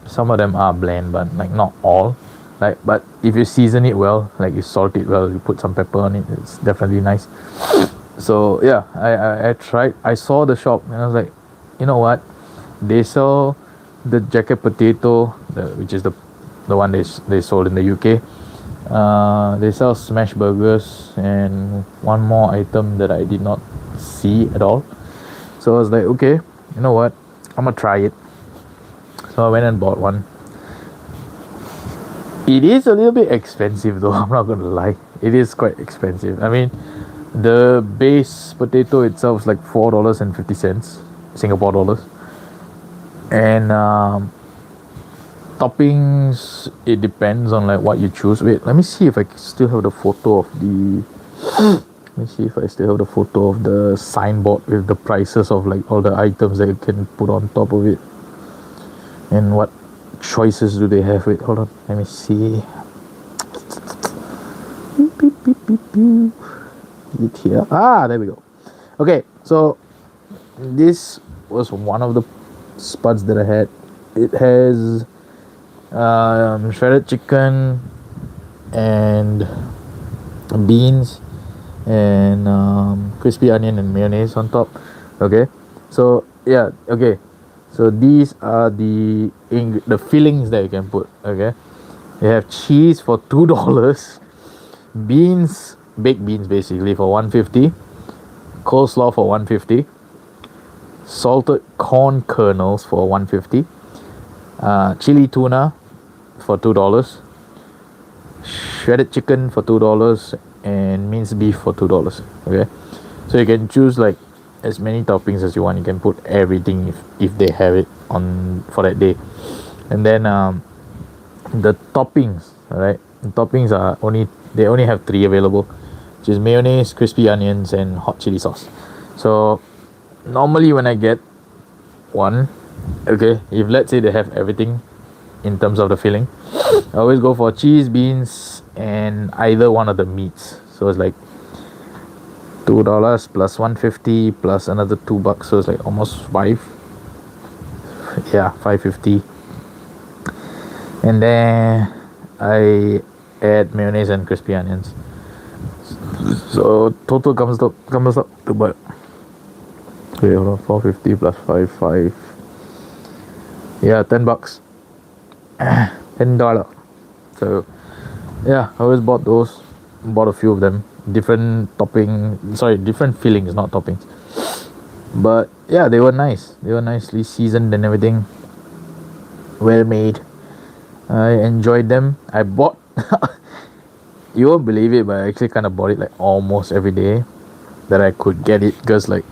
some of them are bland, but like not all. Like, but if you season it well, like you salt it well, you put some pepper on it, it's definitely nice. So yeah, I tried. I saw the shop and I was like, you know what? They sell the jacket potato, which is the one they sold in the UK. They sell smash burgers and one more item that I did not see at all. So I was like, okay, you know what? I'm gonna try it. So I went and bought one. It is a little bit expensive though, I'm not gonna lie. It is quite expensive. I mean, the base potato itself is like $4.50 Singapore dollars. And toppings, it depends on like what you choose. Wait, let me see if I still have the photo of the let me see if I still have the photo of the signboard with the prices of like all the items that you can put on top of it. And what choices do they have? Wait, hold on. Let me see. Beep, beep, beep, beep, beep. Is it here? Ah, there we go. Okay, so this was one of the spuds that I had. It has shredded chicken and beans and crispy onion and mayonnaise on top. Okay, so yeah, okay, so these are the fillings that you can put. Okay, you have cheese for $2, beans, baked beans basically for $1.50, coleslaw for $1.50, salted corn kernels for $1.50, chili tuna for $2, shredded chicken for $2, and minced beef for $2. Okay, so you can choose like as many toppings as you want. You can put everything if they have it on for that day. And then the toppings, all right, the toppings are they only have 3 available, which is mayonnaise, crispy onions, and hot chili sauce. So normally when I get one, okay, if let's say they have everything in terms of the filling, I always go for cheese, beans, and either one of the meats. So it's like $2 plus $1.50 plus another $2, so it's like almost 5. Yeah, $5.50. And then I add mayonnaise and crispy onions. So total comes up to about, wait, hold on, $4.50 plus 5. Yeah, $10. $10. So yeah, I always bought those. Bought a few of them. Different fillings, not toppings. But yeah, they were nice. They were nicely seasoned and everything. Well made. I enjoyed them. I bought you won't believe it, but I actually kind of bought it like almost every day that I could get it, because like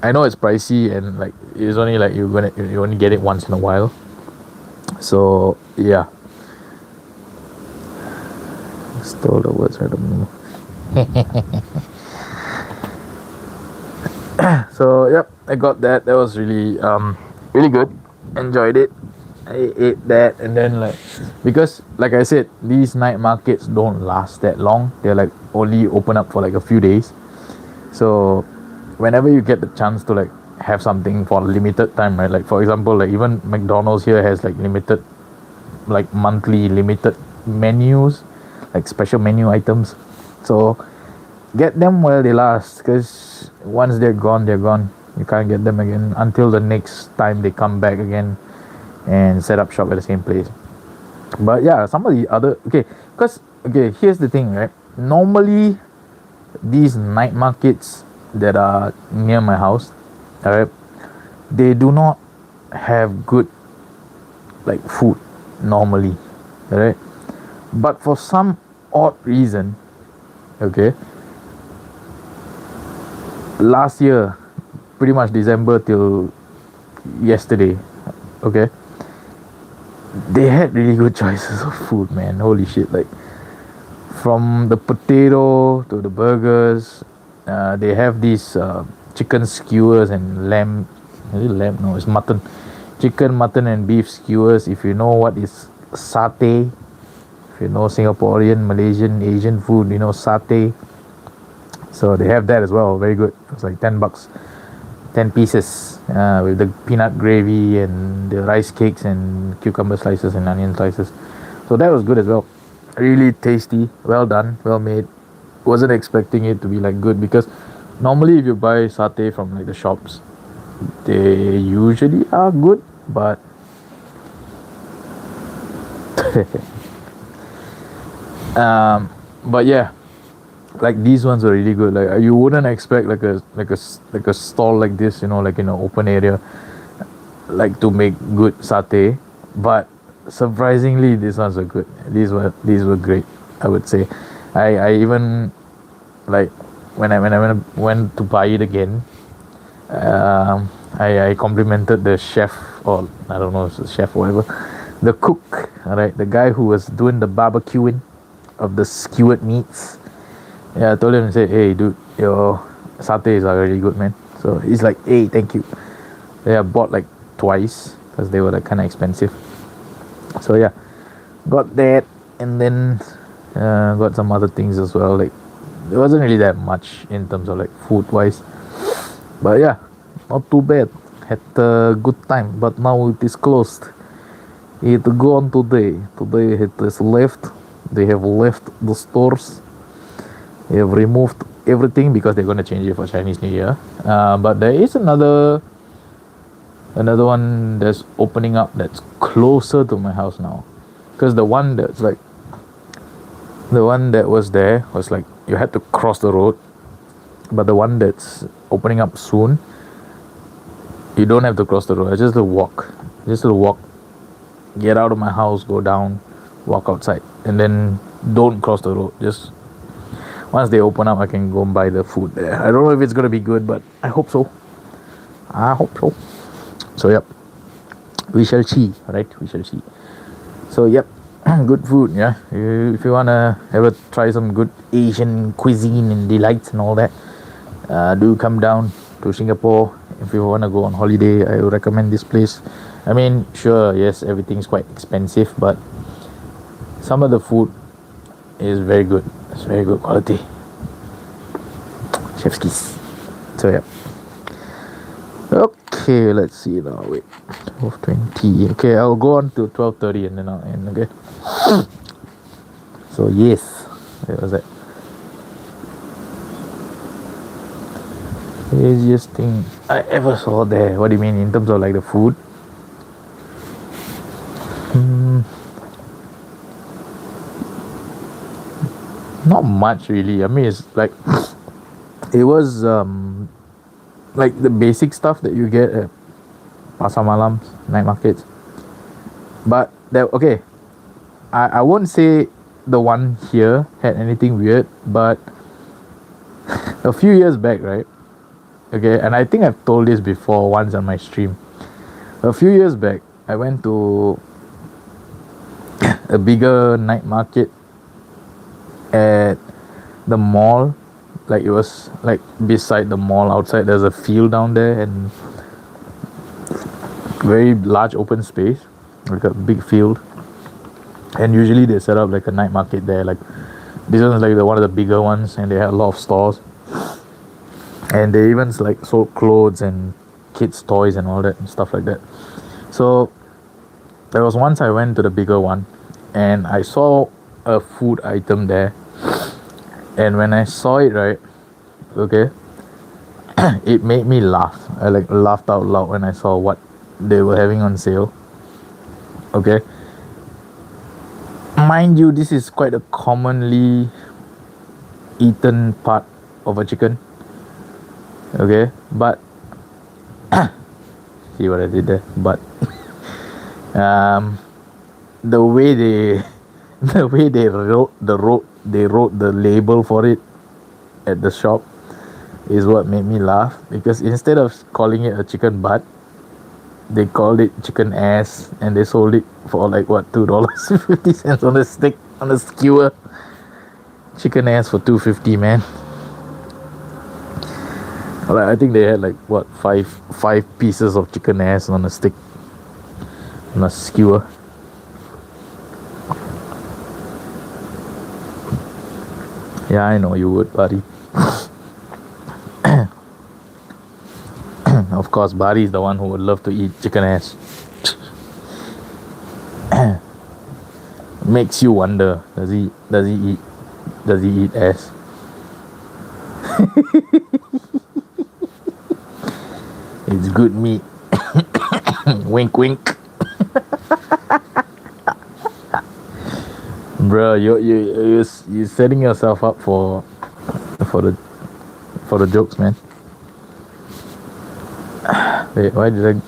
I know it's pricey and like it's only like you only get it once in a while. So yeah, stole the words right of me. So yep, I got that. That was really really good. Enjoyed it. I ate that, and then like, because like I said, these night markets don't last that long. They're like only open up for like a few days. So whenever you get the chance to like have something for a limited time, right? Like for example, like even McDonald's here has like limited, like monthly limited menus, like special menu items. So get them while they last, because once they're gone, they're gone. You can't get them again until the next time they come back again and set up shop at the same place. But yeah, some of the other, here's the thing, right? Normally these night markets that are near my house, alright, they do not have good like food normally, alright. But for some odd reason, okay, last year, pretty much December till yesterday, okay, they had really good choices of food, man. Holy shit! Like from the potato to the burgers, they have these chicken skewers and lamb. Is it lamb? No, it's mutton. Chicken, mutton, and beef skewers. If you know what is satay, if you know Singaporean, Malaysian, Asian food, you know satay. So they have that as well. Very good. It's like $10. 10 pieces with the peanut gravy and the rice cakes and cucumber slices and onion slices. So that was good as well. Really tasty, well done, well made. Wasn't expecting it to be like good, because normally if you buy satay from like the shops, they usually are good, but But yeah, like these ones are really good. Like you wouldn't expect like a stall like this, like in an open area, like to make good satay. But surprisingly, these ones are good. These were great. I would say. I even like when I went to buy it again. I complimented the chef, or I don't know if it's the chef or whatever, the cook, all right, the guy who was doing the barbecuing of the skewered meats. Yeah, I told him, I said, hey, dude, your satays are really good, man. So he's like, hey, thank you. Yeah, I bought like twice because they were like kind of expensive. So yeah, got that, and then got some other things as well. Like it wasn't really that much in terms of like food wise, but yeah, not too bad. Had a good time, but now it is closed. It gone today. Today it is left. They have left the stores. They have removed everything because they're gonna change it for Chinese New Year. But there is another one that's opening up that's closer to my house now, because the one that was there was like you had to cross the road, but the one that's opening up soon, you don't have to cross the road. It's just a walk, get out of my house, go down, walk outside, and then don't cross the road. Just once they open up, I can go and buy the food there. I don't know if it's gonna be good, but I hope so. So yep, we shall see, right? We shall see. So yep, good food. Yeah, if you wanna ever try some good Asian cuisine and delights and all that, do come down to Singapore. If you wanna go on holiday, I would recommend this place. I mean, sure, yes, everything's quite expensive, but some of the food is very good. It's very good quality. Chef's kiss. So yeah. Okay, let's see now. Wait, 12:20. Okay, I'll go on to 12:30 and then I'll end. Okay. So yes, that was it. Craziest thing I ever saw there. What do you mean in terms of like the food? Not much really. I mean, it's like it was like the basic stuff that you get at pasar malams, night markets. But okay, I won't say the one here had anything weird, but a few years back, right? Okay, and I think I've told this before once on my stream. A few years back, I went to a bigger night market at the mall. Like it was like beside the mall outside. There's a field down there and very large open space, like a big field. And usually they set up like a night market there. Like this one's like one of the bigger ones, and they had a lot of stores. And they even like sold clothes and kids' toys and all that and stuff like that. So there was once I went to the bigger one, and I saw a food item there. And when I saw it, right, okay, it made me laugh. I like laughed out loud when I saw what they were having on sale. Okay, mind you, this is quite a commonly eaten part of a chicken. Okay, but see what I did there? But the way they wrote the label for it at the shop is what made me laugh, because instead of calling it a chicken butt, they called it chicken ass, and they sold it for like what, $2.50 on a stick, on a skewer. Chicken ass for $2.50, man. Like, I think they had like what, five pieces of chicken ass on a stick, on a skewer. Yeah, I know you would, buddy. Of course, Bari is the one who would love to eat chicken ass. Makes you wonder, does he eat ass? It's good meat. Wink wink. Bro, you setting yourself up for the for the jokes, man. Wait, why did I?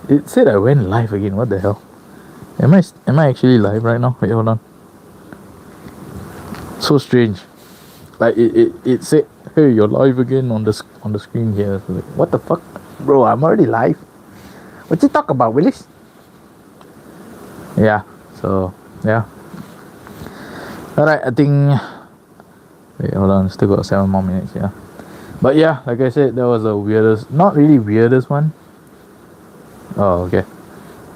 It said I went live again. What the hell? Am I actually live right now? Wait, hold on. So strange. Like it said, hey, you're live again on the screen here. So like, what the fuck, bro? I'm already live. What you talk about, Willis? Yeah. So yeah. All right. I think. Wait, hold on. Still got 7 more minutes. Yeah. But yeah, like I said, that was the weirdest. Not really weirdest one. Oh, okay.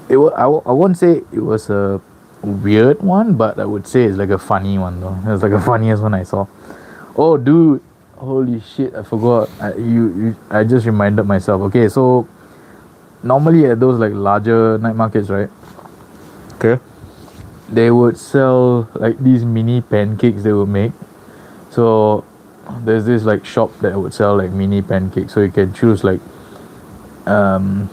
I won't say it was a weird one, but I would say it's like a funny one though. It's like the funniest one I saw. Oh, dude, holy shit! I forgot. I just reminded myself. Okay, so normally at those like larger night markets, right? Okay, they would sell like these mini pancakes they would make. So there's this like shop that would sell like mini pancakes. So you can choose um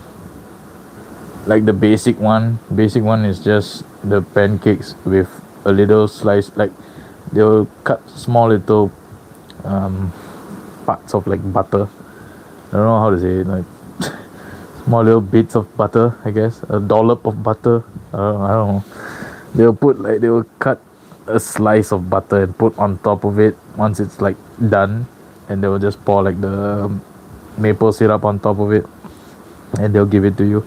like the basic one. Basic one is just the pancakes with a little slice. Like they'll cut small little um parts of like butter. I don't know how to say it. Like small little bits of butter, I guess. A dollop of butter. I don't know. They'll cut a slice of butter and put on top of it once it's like done, and they will just pour like the maple syrup on top of it, and they'll give it to you.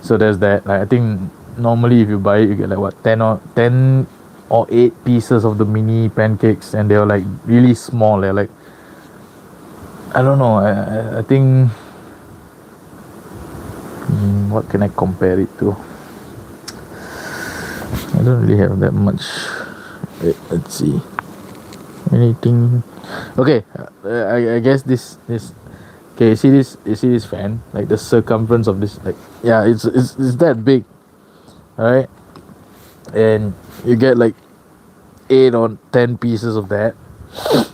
So there's that. Like I think normally if you buy it, you get like what 10 or 8 pieces of the mini pancakes, and they're like really small. They're like, I don't know. I think what can I compare it to? I don't really have that much. Wait, let's see. Anything? Okay, I guess this. Okay, you see this fan? Like the circumference of this, like yeah, it's that big, alright? And you get like 8 or 10 pieces of that,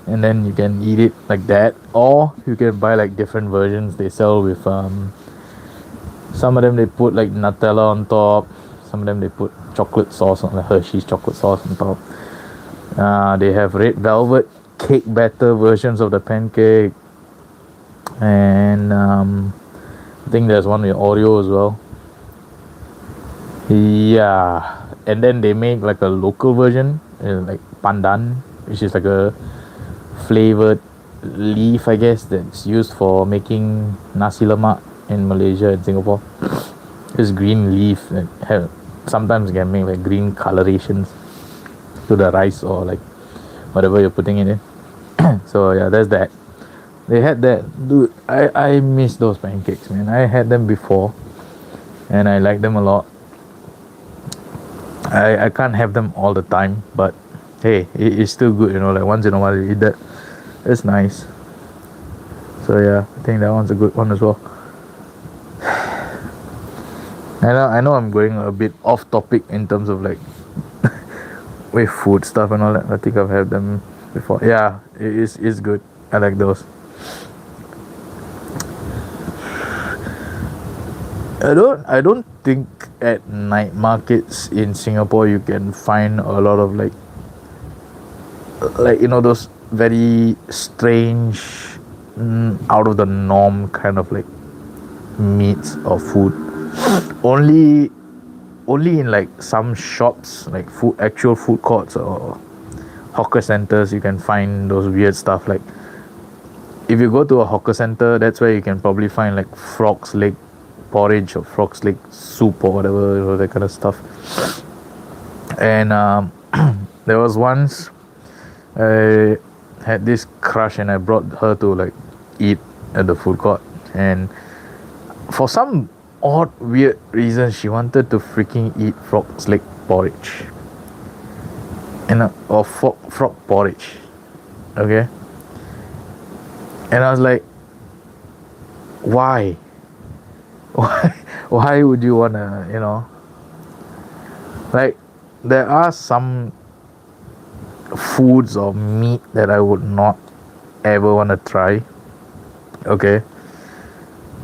and then you can eat it like that, or you can buy like different versions they sell with some of them they put like Nutella on top, some of them they put chocolate sauce on, like Hershey's chocolate sauce on top. They have red velvet cake batter versions of the pancake, and I think there's one with Oreo as well. Yeah, and then they make like a local version, like pandan, which is like a flavored leaf, I guess, that's used for making nasi lemak in Malaysia and Singapore. This green leaf that have sometimes can make like green colorations to the rice or like whatever you're putting it in. So yeah, there's that. They had that, dude. I miss those pancakes, man. I had them before, and I like them a lot. I can't have them all the time, but hey, it's still good, you know. Like once in a while you eat that, it's nice. So yeah, I think that one's a good one as well. I know I'm going a bit off topic in terms of like with food stuff and all that. I think I've had them before. Yeah, it's good. I like those. I don't think at night markets in Singapore you can find a lot of like you know those very strange, out of the norm kind of like meats or food. Only in like some shops, like actual food courts or hawker centers, you can find those weird stuff. Like if you go to a hawker center, that's where you can probably find like frog's leg porridge or frog's leg soup or whatever, you know, that kind of stuff. And there was once I had this crush and I brought her to like eat at the food court, and for some odd weird reason she wanted to freaking eat frog's leg porridge or frog porridge. Okay, and I was like, why why would you wanna, you know, like there are some foods or meat that I would not ever want to try, okay,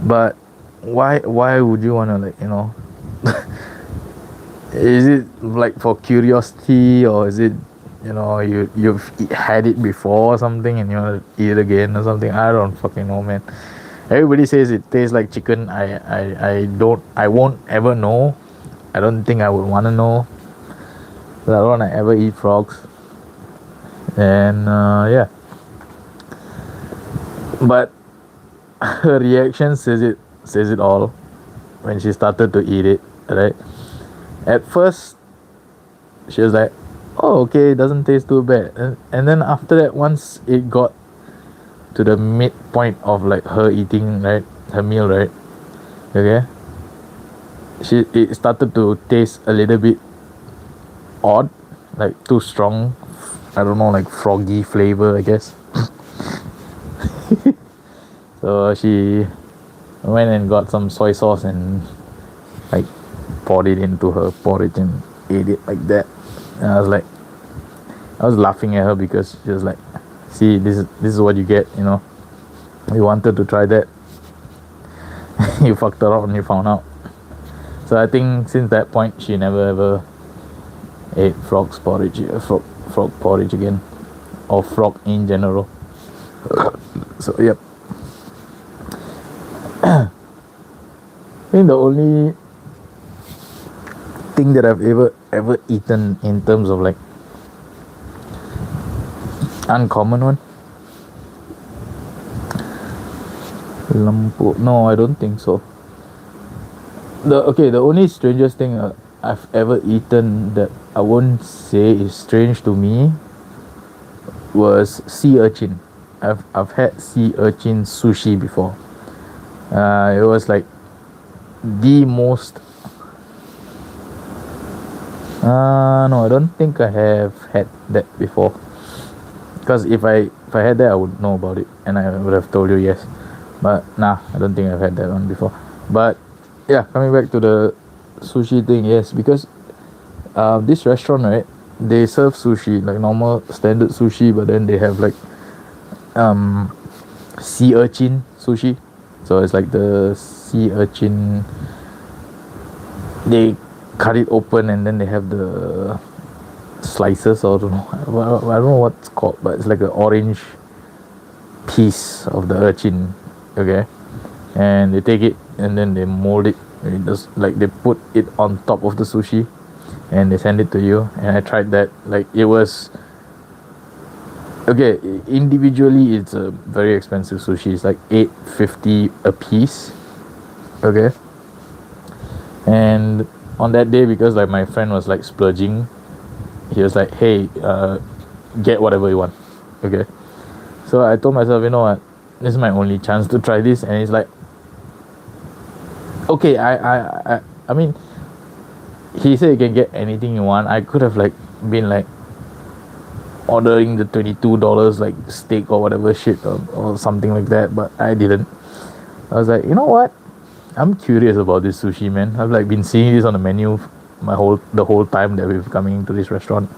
but why would you want to, like, you know, Is it like for curiosity, or is it, you've had it before or something and you want to eat it again or something? I don't fucking know, man. Everybody says it tastes like chicken. I won't ever know. I don't think I would want to know. I don't want to ever eat frogs. And yeah, but her reaction says it all when she started to eat it, right? At first she was like, oh, okay, it doesn't taste too bad, and then after that, once it got to the midpoint of like her eating, right, her meal, right, okay, it started to taste a little bit odd, like too strong. I don't know, like froggy flavor, I guess. So she went and got some soy sauce and like poured it into her porridge and ate it like that. And I was laughing at her because she was like, see, this is what you get, you wanted to try that. You fucked her up and you found out. So I think since that point she never ever ate frog porridge again, or frog in general. So yep. I think the only thing that I've ever eaten in terms of like uncommon one, lampu. No, I don't think so. The only strangest thing I've ever eaten that I won't say is strange to me was sea urchin. I've had sea urchin sushi before. It was like the most. No, I don't think I have had that before. Because if I had that, I would know about it and I would have told you yes. But nah, I don't think I've had that one before. But yeah, coming back to the sushi thing, yes, because this restaurant, right, they serve sushi like normal standard sushi, but then they have like sea urchin sushi. So it's like the sea urchin, they cut it open and then they have the slices, or I don't know what it's called, but it's like an orange piece of the urchin, okay, and they take it and then they mold it. It just like they put it on top of the sushi and they send it to you. And I tried that. Like, it was okay. Individually it's a very expensive sushi. It's like $8.50 a piece, okay. And on that day, because like my friend was like splurging, he was like, hey, get whatever you want, okay. So I told myself, you know what, this is my only chance to try this. And he's like, okay, I mean, he said you can get anything you want. I could have like been like ordering the $22 like steak or whatever shit, or something like that, but I didn't. I was like, you know what, I'm curious about this sushi, man. I've like been seeing this on the menu the whole time that we've coming to this restaurant,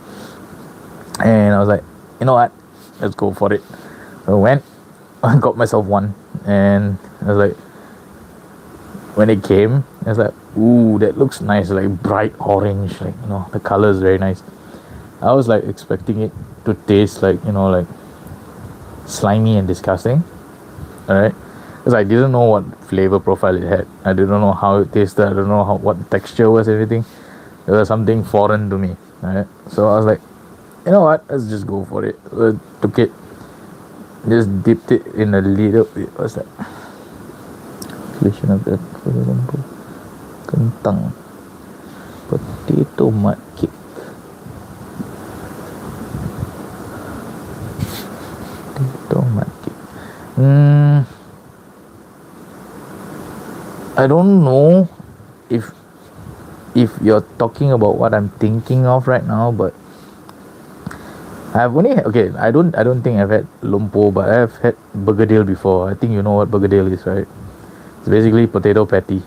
and I was like, you know what, let's go for it. So I went, I got myself one, and I was like, when it came, I was like, ooh, that looks nice, like bright orange, like, the color is very nice. I was like expecting it to taste like, like slimy and disgusting, alright, because I didn't know what flavor profile it had. I didn't know how it tasted. I don't know what the texture was, everything. It was something foreign to me, right? So I was like, you know what, let's just go for it. Took it, just dipped it in a little bit. What's that? Translation of that, for example, kentang, potato mud cake. Potato mud cake. I don't know if you're talking about what I'm thinking of right now, but I've only I don't think I've had lumpo, but I've had bergedil before. I think you know what bergedil is, right? It's basically potato patty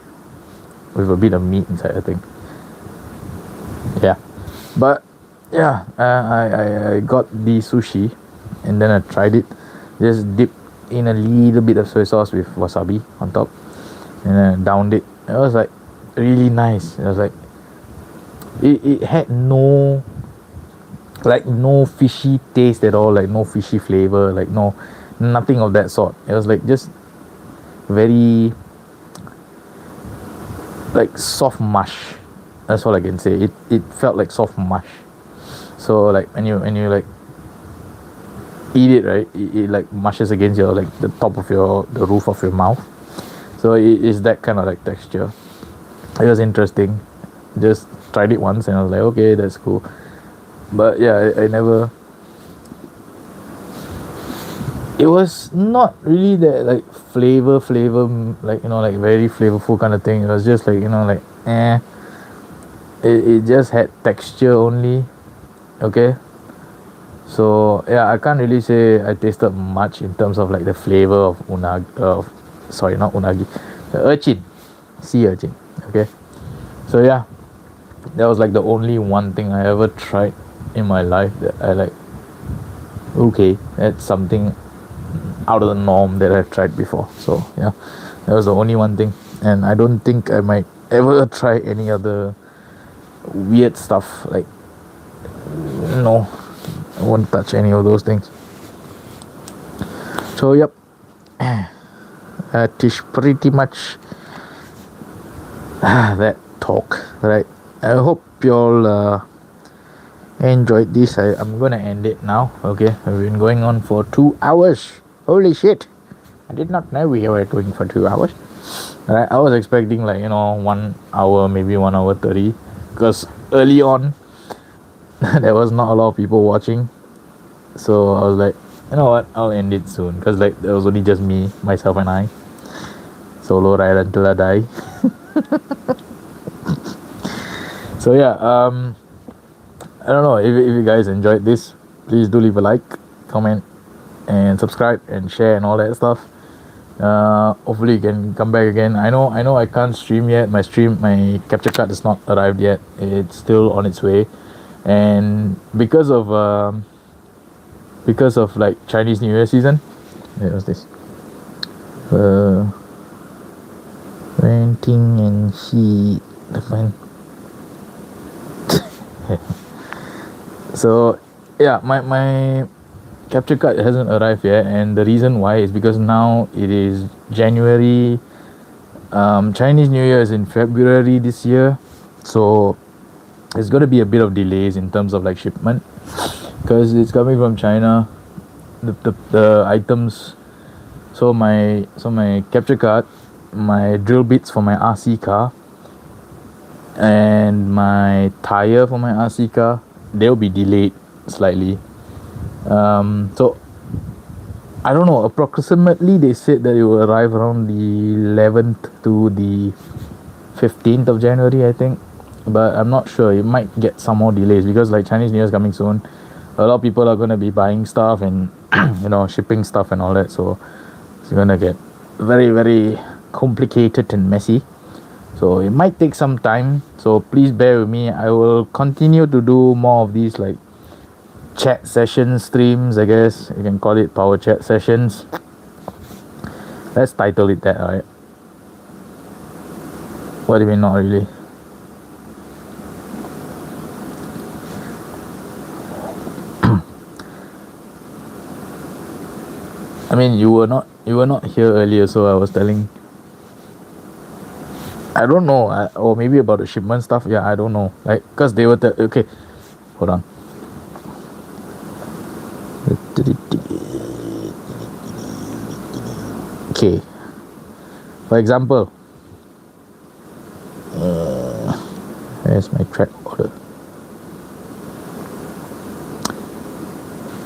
with a bit of meat inside, I think. Yeah, but yeah, I got the sushi and then I tried it. Just dipped in a little bit of soy sauce with wasabi on top, and then I downed it. It was like really nice. It was like It had no fishy taste at all, like no fishy flavor, like nothing of that sort. It was like just very like soft mush. That's all I can say. It felt like soft mush. So like when you like eat it, right, it like mushes against your like the roof of your mouth. So it is that kind of like texture. It was interesting. Just tried it once and I was like, okay, that's cool. But yeah, I never. It was not really that like flavor, like like very flavorful kind of thing. It was just like like it just had texture only. Okay. So yeah, I can't really say I tasted much in terms of like the flavor of unagi. Sorry, not unagi, the urchin, sea urchin. Okay. So yeah, that was like the only one thing I ever tried in my life that I like. Okay, that's something out of the norm that I've tried before. So yeah, that was the only one thing, and I don't think I might ever try any other weird stuff. Like no, I won't touch any of those things. So yep, that is pretty much that talk. Right. I hope you all enjoyed this. I'm gonna end it now. Okay, we've been going on for 2 hours. Holy shit! I did not know we were going for 2 hours. Right, I was expecting like 1 hour, maybe 1 hour 30, because early on there was not a lot of people watching. So I was like, you know what? I'll end it soon, because like there was only just me, myself, and I. Solo ride until I die. So yeah, I don't know if you guys enjoyed this. Please do leave a like, comment, and subscribe and share and all that stuff. Hopefully you can come back again. I know I can't stream yet. My capture card has not arrived yet. It's still on its way, and because of like Chinese New Year season. What's this? Renting and see the fun. So yeah, my capture card hasn't arrived yet, and the reason why is because now it is January. Chinese New Year is in February this year, so it's gonna be a bit of delays in terms of like shipment, because it's coming from China. The items. So my capture card, my drill bits for my RC car, and my tire for my RC car, they'll be delayed slightly. So I don't know, approximately they said that it will arrive around the 11th to the 15th of January, I think, but I'm not sure. It might get some more delays because like Chinese New Year is coming soon. A lot of people are going to be buying stuff and shipping stuff and all that, so it's going to get very, very complicated and messy. So it might take some time, so please bear with me. I will continue to do more of these like chat session streams, I guess you can call it power chat sessions. Let's title it that, alright? What do you mean not really? I mean you were not here earlier, so I was telling. I don't know, or maybe about the shipment stuff. Yeah, I don't know. Like, cause they were okay. Hold on. Okay. For example, where's my track order?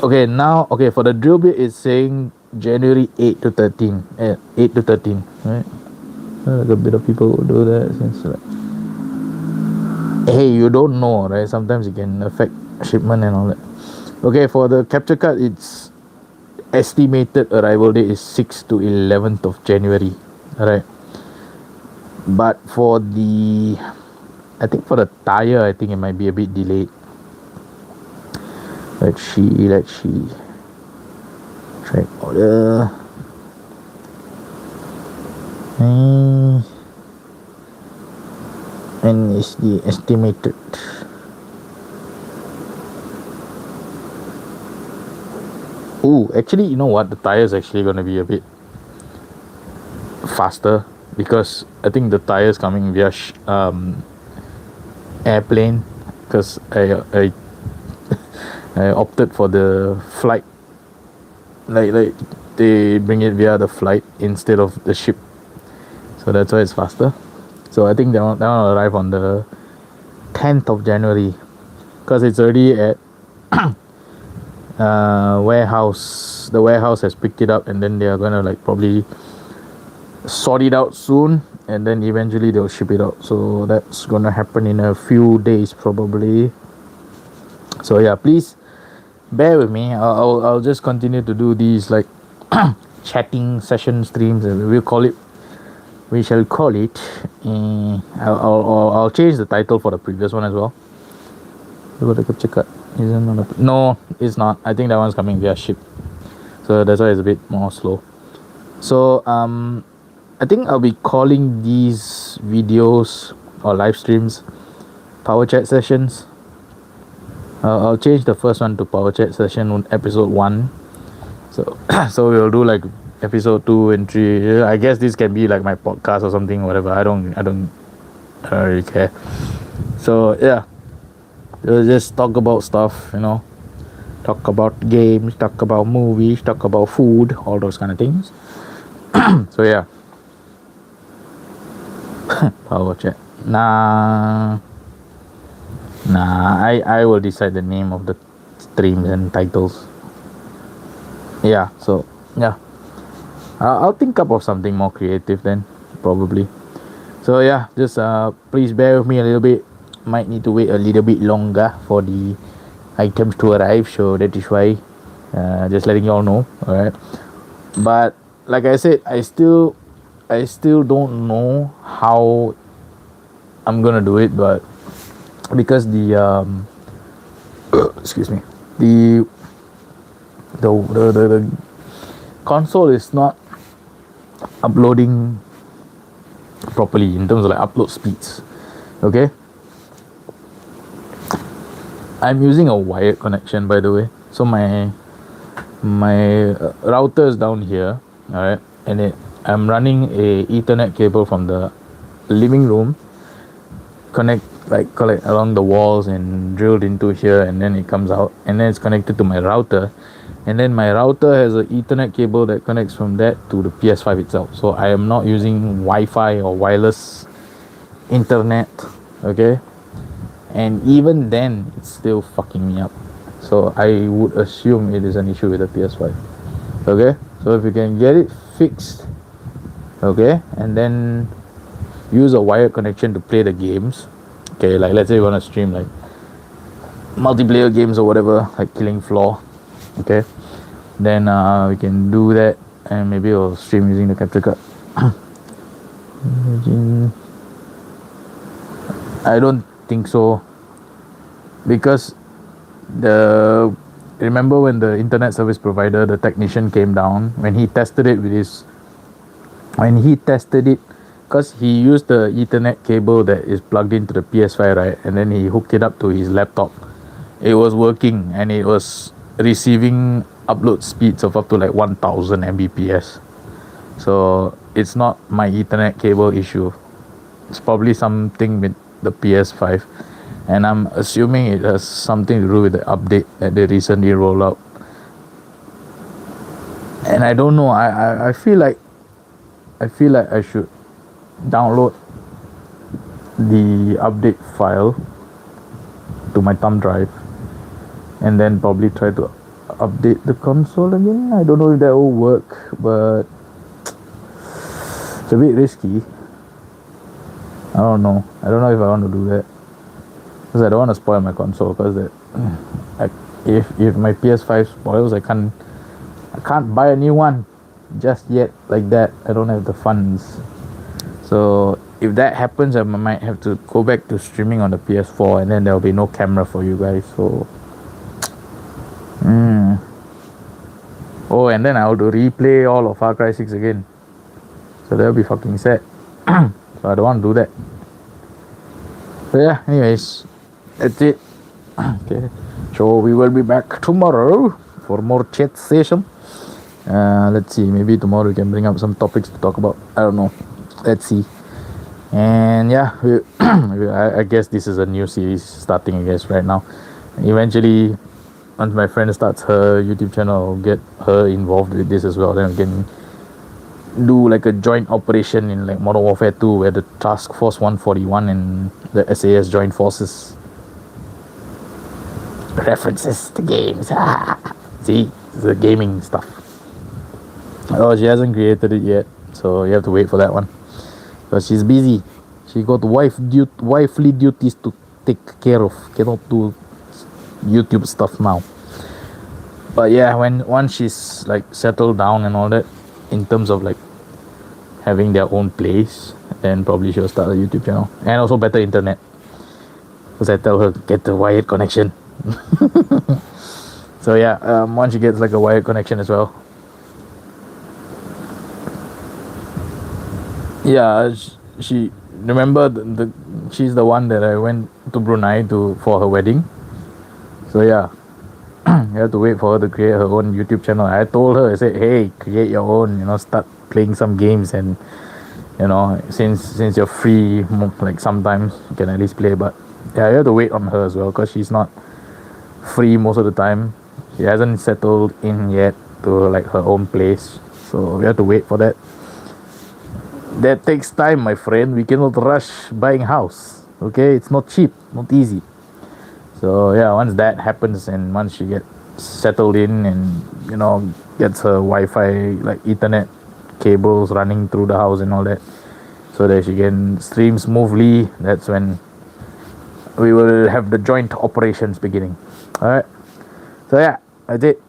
Okay, now for the drill bit, it's saying January 8 to 13. 8 to 13, right? A bit of people will do that since like, hey, you don't know, right? Sometimes it can affect shipment and all that. Okay, for the capture card, its estimated arrival date is 6th to 11th of January. Alright. But for I think for the tire, I think it might be a bit delayed. Let's see. Track order. And is the estimated Ooh, actually, you know what? The tire is actually going to be a bit faster because I think the tire is coming via airplane because I opted for the flight. Like they bring it via the flight instead of the ship, so that's why it's faster. So I think that one will arrive on the 10th of January because it's already at warehouse. The warehouse has picked it up and then they are gonna like probably sort it out soon and then eventually they'll ship it out. So that's gonna happen in a few days probably. So yeah, please bear with me. I'll just continue to do these like chatting session streams. We shall call it. I'll change the title for the previous one as well. No, it's not. I think that one's coming via ship, so that's why it's a bit more slow. So I think I'll be calling these videos or live streams power chat sessions. I'll change the first one to power chat session episode 1. So so we'll do like episode 2 and 3. I guess this can be like my podcast or something, whatever. I don't really care. So yeah, we'll just talk about stuff, talk about games, talk about movies, talk about food, all those kind of things. So yeah, power chat. I will decide the name of the streams and titles. Yeah, so yeah, I'll think up of something more creative then, probably. So yeah, just please bear with me a little bit. Might need to wait a little bit longer for the items to arrive, so that is why. Just letting you all know. All right, but like I said, I still don't know how I'm gonna do it, but because the excuse me, the console is not uploading properly in terms of like upload speeds. Okay, I'm using a wired connection, by the way. So my router is down here, all right, and I'm running a Ethernet cable from the living room, connect along the walls and drilled into here, and then it comes out, and then it's connected to my router, and then my router has an Ethernet cable that connects from that to the PS5 itself. So I am not using Wi-Fi or wireless internet, okay, and even then it's still fucking me up. So I would assume it is an issue with the PS5. Okay, so if you can get it fixed, okay, and then use a wired connection to play the games. Okay, like let's say you want to stream like multiplayer games or whatever, like Killing Floor. Okay, then we can do that, and maybe we'll stream using the capture card. I don't think so, because remember when the internet service provider, the technician came down when he tested it because he used the Ethernet cable that is plugged into the PS5, right, and then he hooked it up to his laptop. It was working and it was receiving upload speeds of up to like 1000 Mbps. So it's not my Ethernet cable issue, it's probably something with the PS5, and I'm assuming it has something to do with the update that they recently rolled out. And I don't know, I feel like I should download the update file to my thumb drive and then probably try to update the console again. I don't know if that will work, but it's a bit risky. I don't know if I want to do that, because I don't want to spoil my console, because if my PS5 spoils, I can't buy a new one just yet like that. I don't have the funds. So if that happens, I might have to go back to streaming on the PS4, and then there'll be no camera for you guys. So oh, and then I'll have to replay all of Far Cry 6 again, so that'll be fucking sad. So I don't want to do that. So yeah, anyways, that's it. Okay, so we will be back tomorrow. for more chat session. Let's see, maybe tomorrow we can bring up some topics to talk about. I don't know. Let's see. And yeah, I guess this is a new series starting, I guess, right now. Eventually, once my friend starts her YouTube channel, I'll get her involved with this as well. Then we can do like a joint operation in like Modern Warfare 2, where the Task Force 141 and the SAS join forces. References to games. See, the gaming stuff. Oh, she hasn't created it yet, so you have to wait for that one. Because she's busy. She got wifely duties to take care of. Cannot do YouTube stuff now. But yeah, once she's like settled down and all that, in terms of like having their own place, then probably she'll start a YouTube channel. And also better internet. Because I tell her, get the wired connection. So yeah, once she gets like a wired connection as well. Yeah, she remember she's the one that I went to Brunei for her wedding. So yeah, you have to wait for her to create her own YouTube channel. I told her, I said, hey, create your own, start playing some games, and since you're free, like sometimes you can at least play. But yeah, you have to wait on her as well, because she's not free most of the time. She hasn't settled in yet to like her own place, so we have to wait for that. That takes time, my friend. We cannot rush buying house. Okay, it's not cheap, not easy. So yeah, once that happens, and once she gets settled in, and gets her Wi-Fi, like Ethernet cables running through the house and all that, so that she can stream smoothly, that's when we will have the joint operations beginning. All right. So yeah, that's it.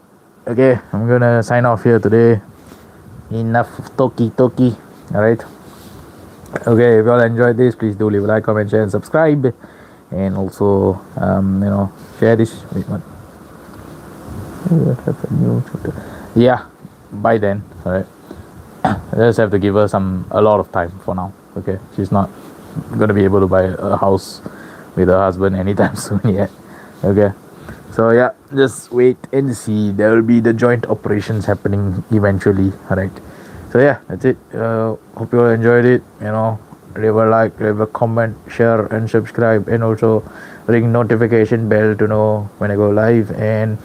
Okay, I'm gonna sign off here today. Enough talky. All right. Okay, if you all enjoyed this, please do leave a like, comment, share, and subscribe. And also, share this. Wait, what? Yeah, by then. All right. I just have to give her a lot of time for now. Okay, she's not gonna be able to buy a house with her husband anytime soon yet. Okay. So yeah, just wait and see. There will be the joint operations happening eventually. All right. So yeah, that's it. Hope you all enjoyed it. Leave a like, leave a comment, share, and subscribe, and also ring notification bell to know when I go live. And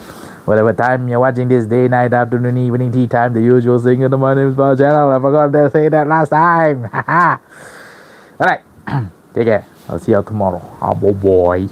whatever time you're watching this, day, night, afternoon, evening, tea time, the usual thing in the My Name's Bob channel. I forgot to say that last time. All right, take care. I'll see you all tomorrow. Oh boy.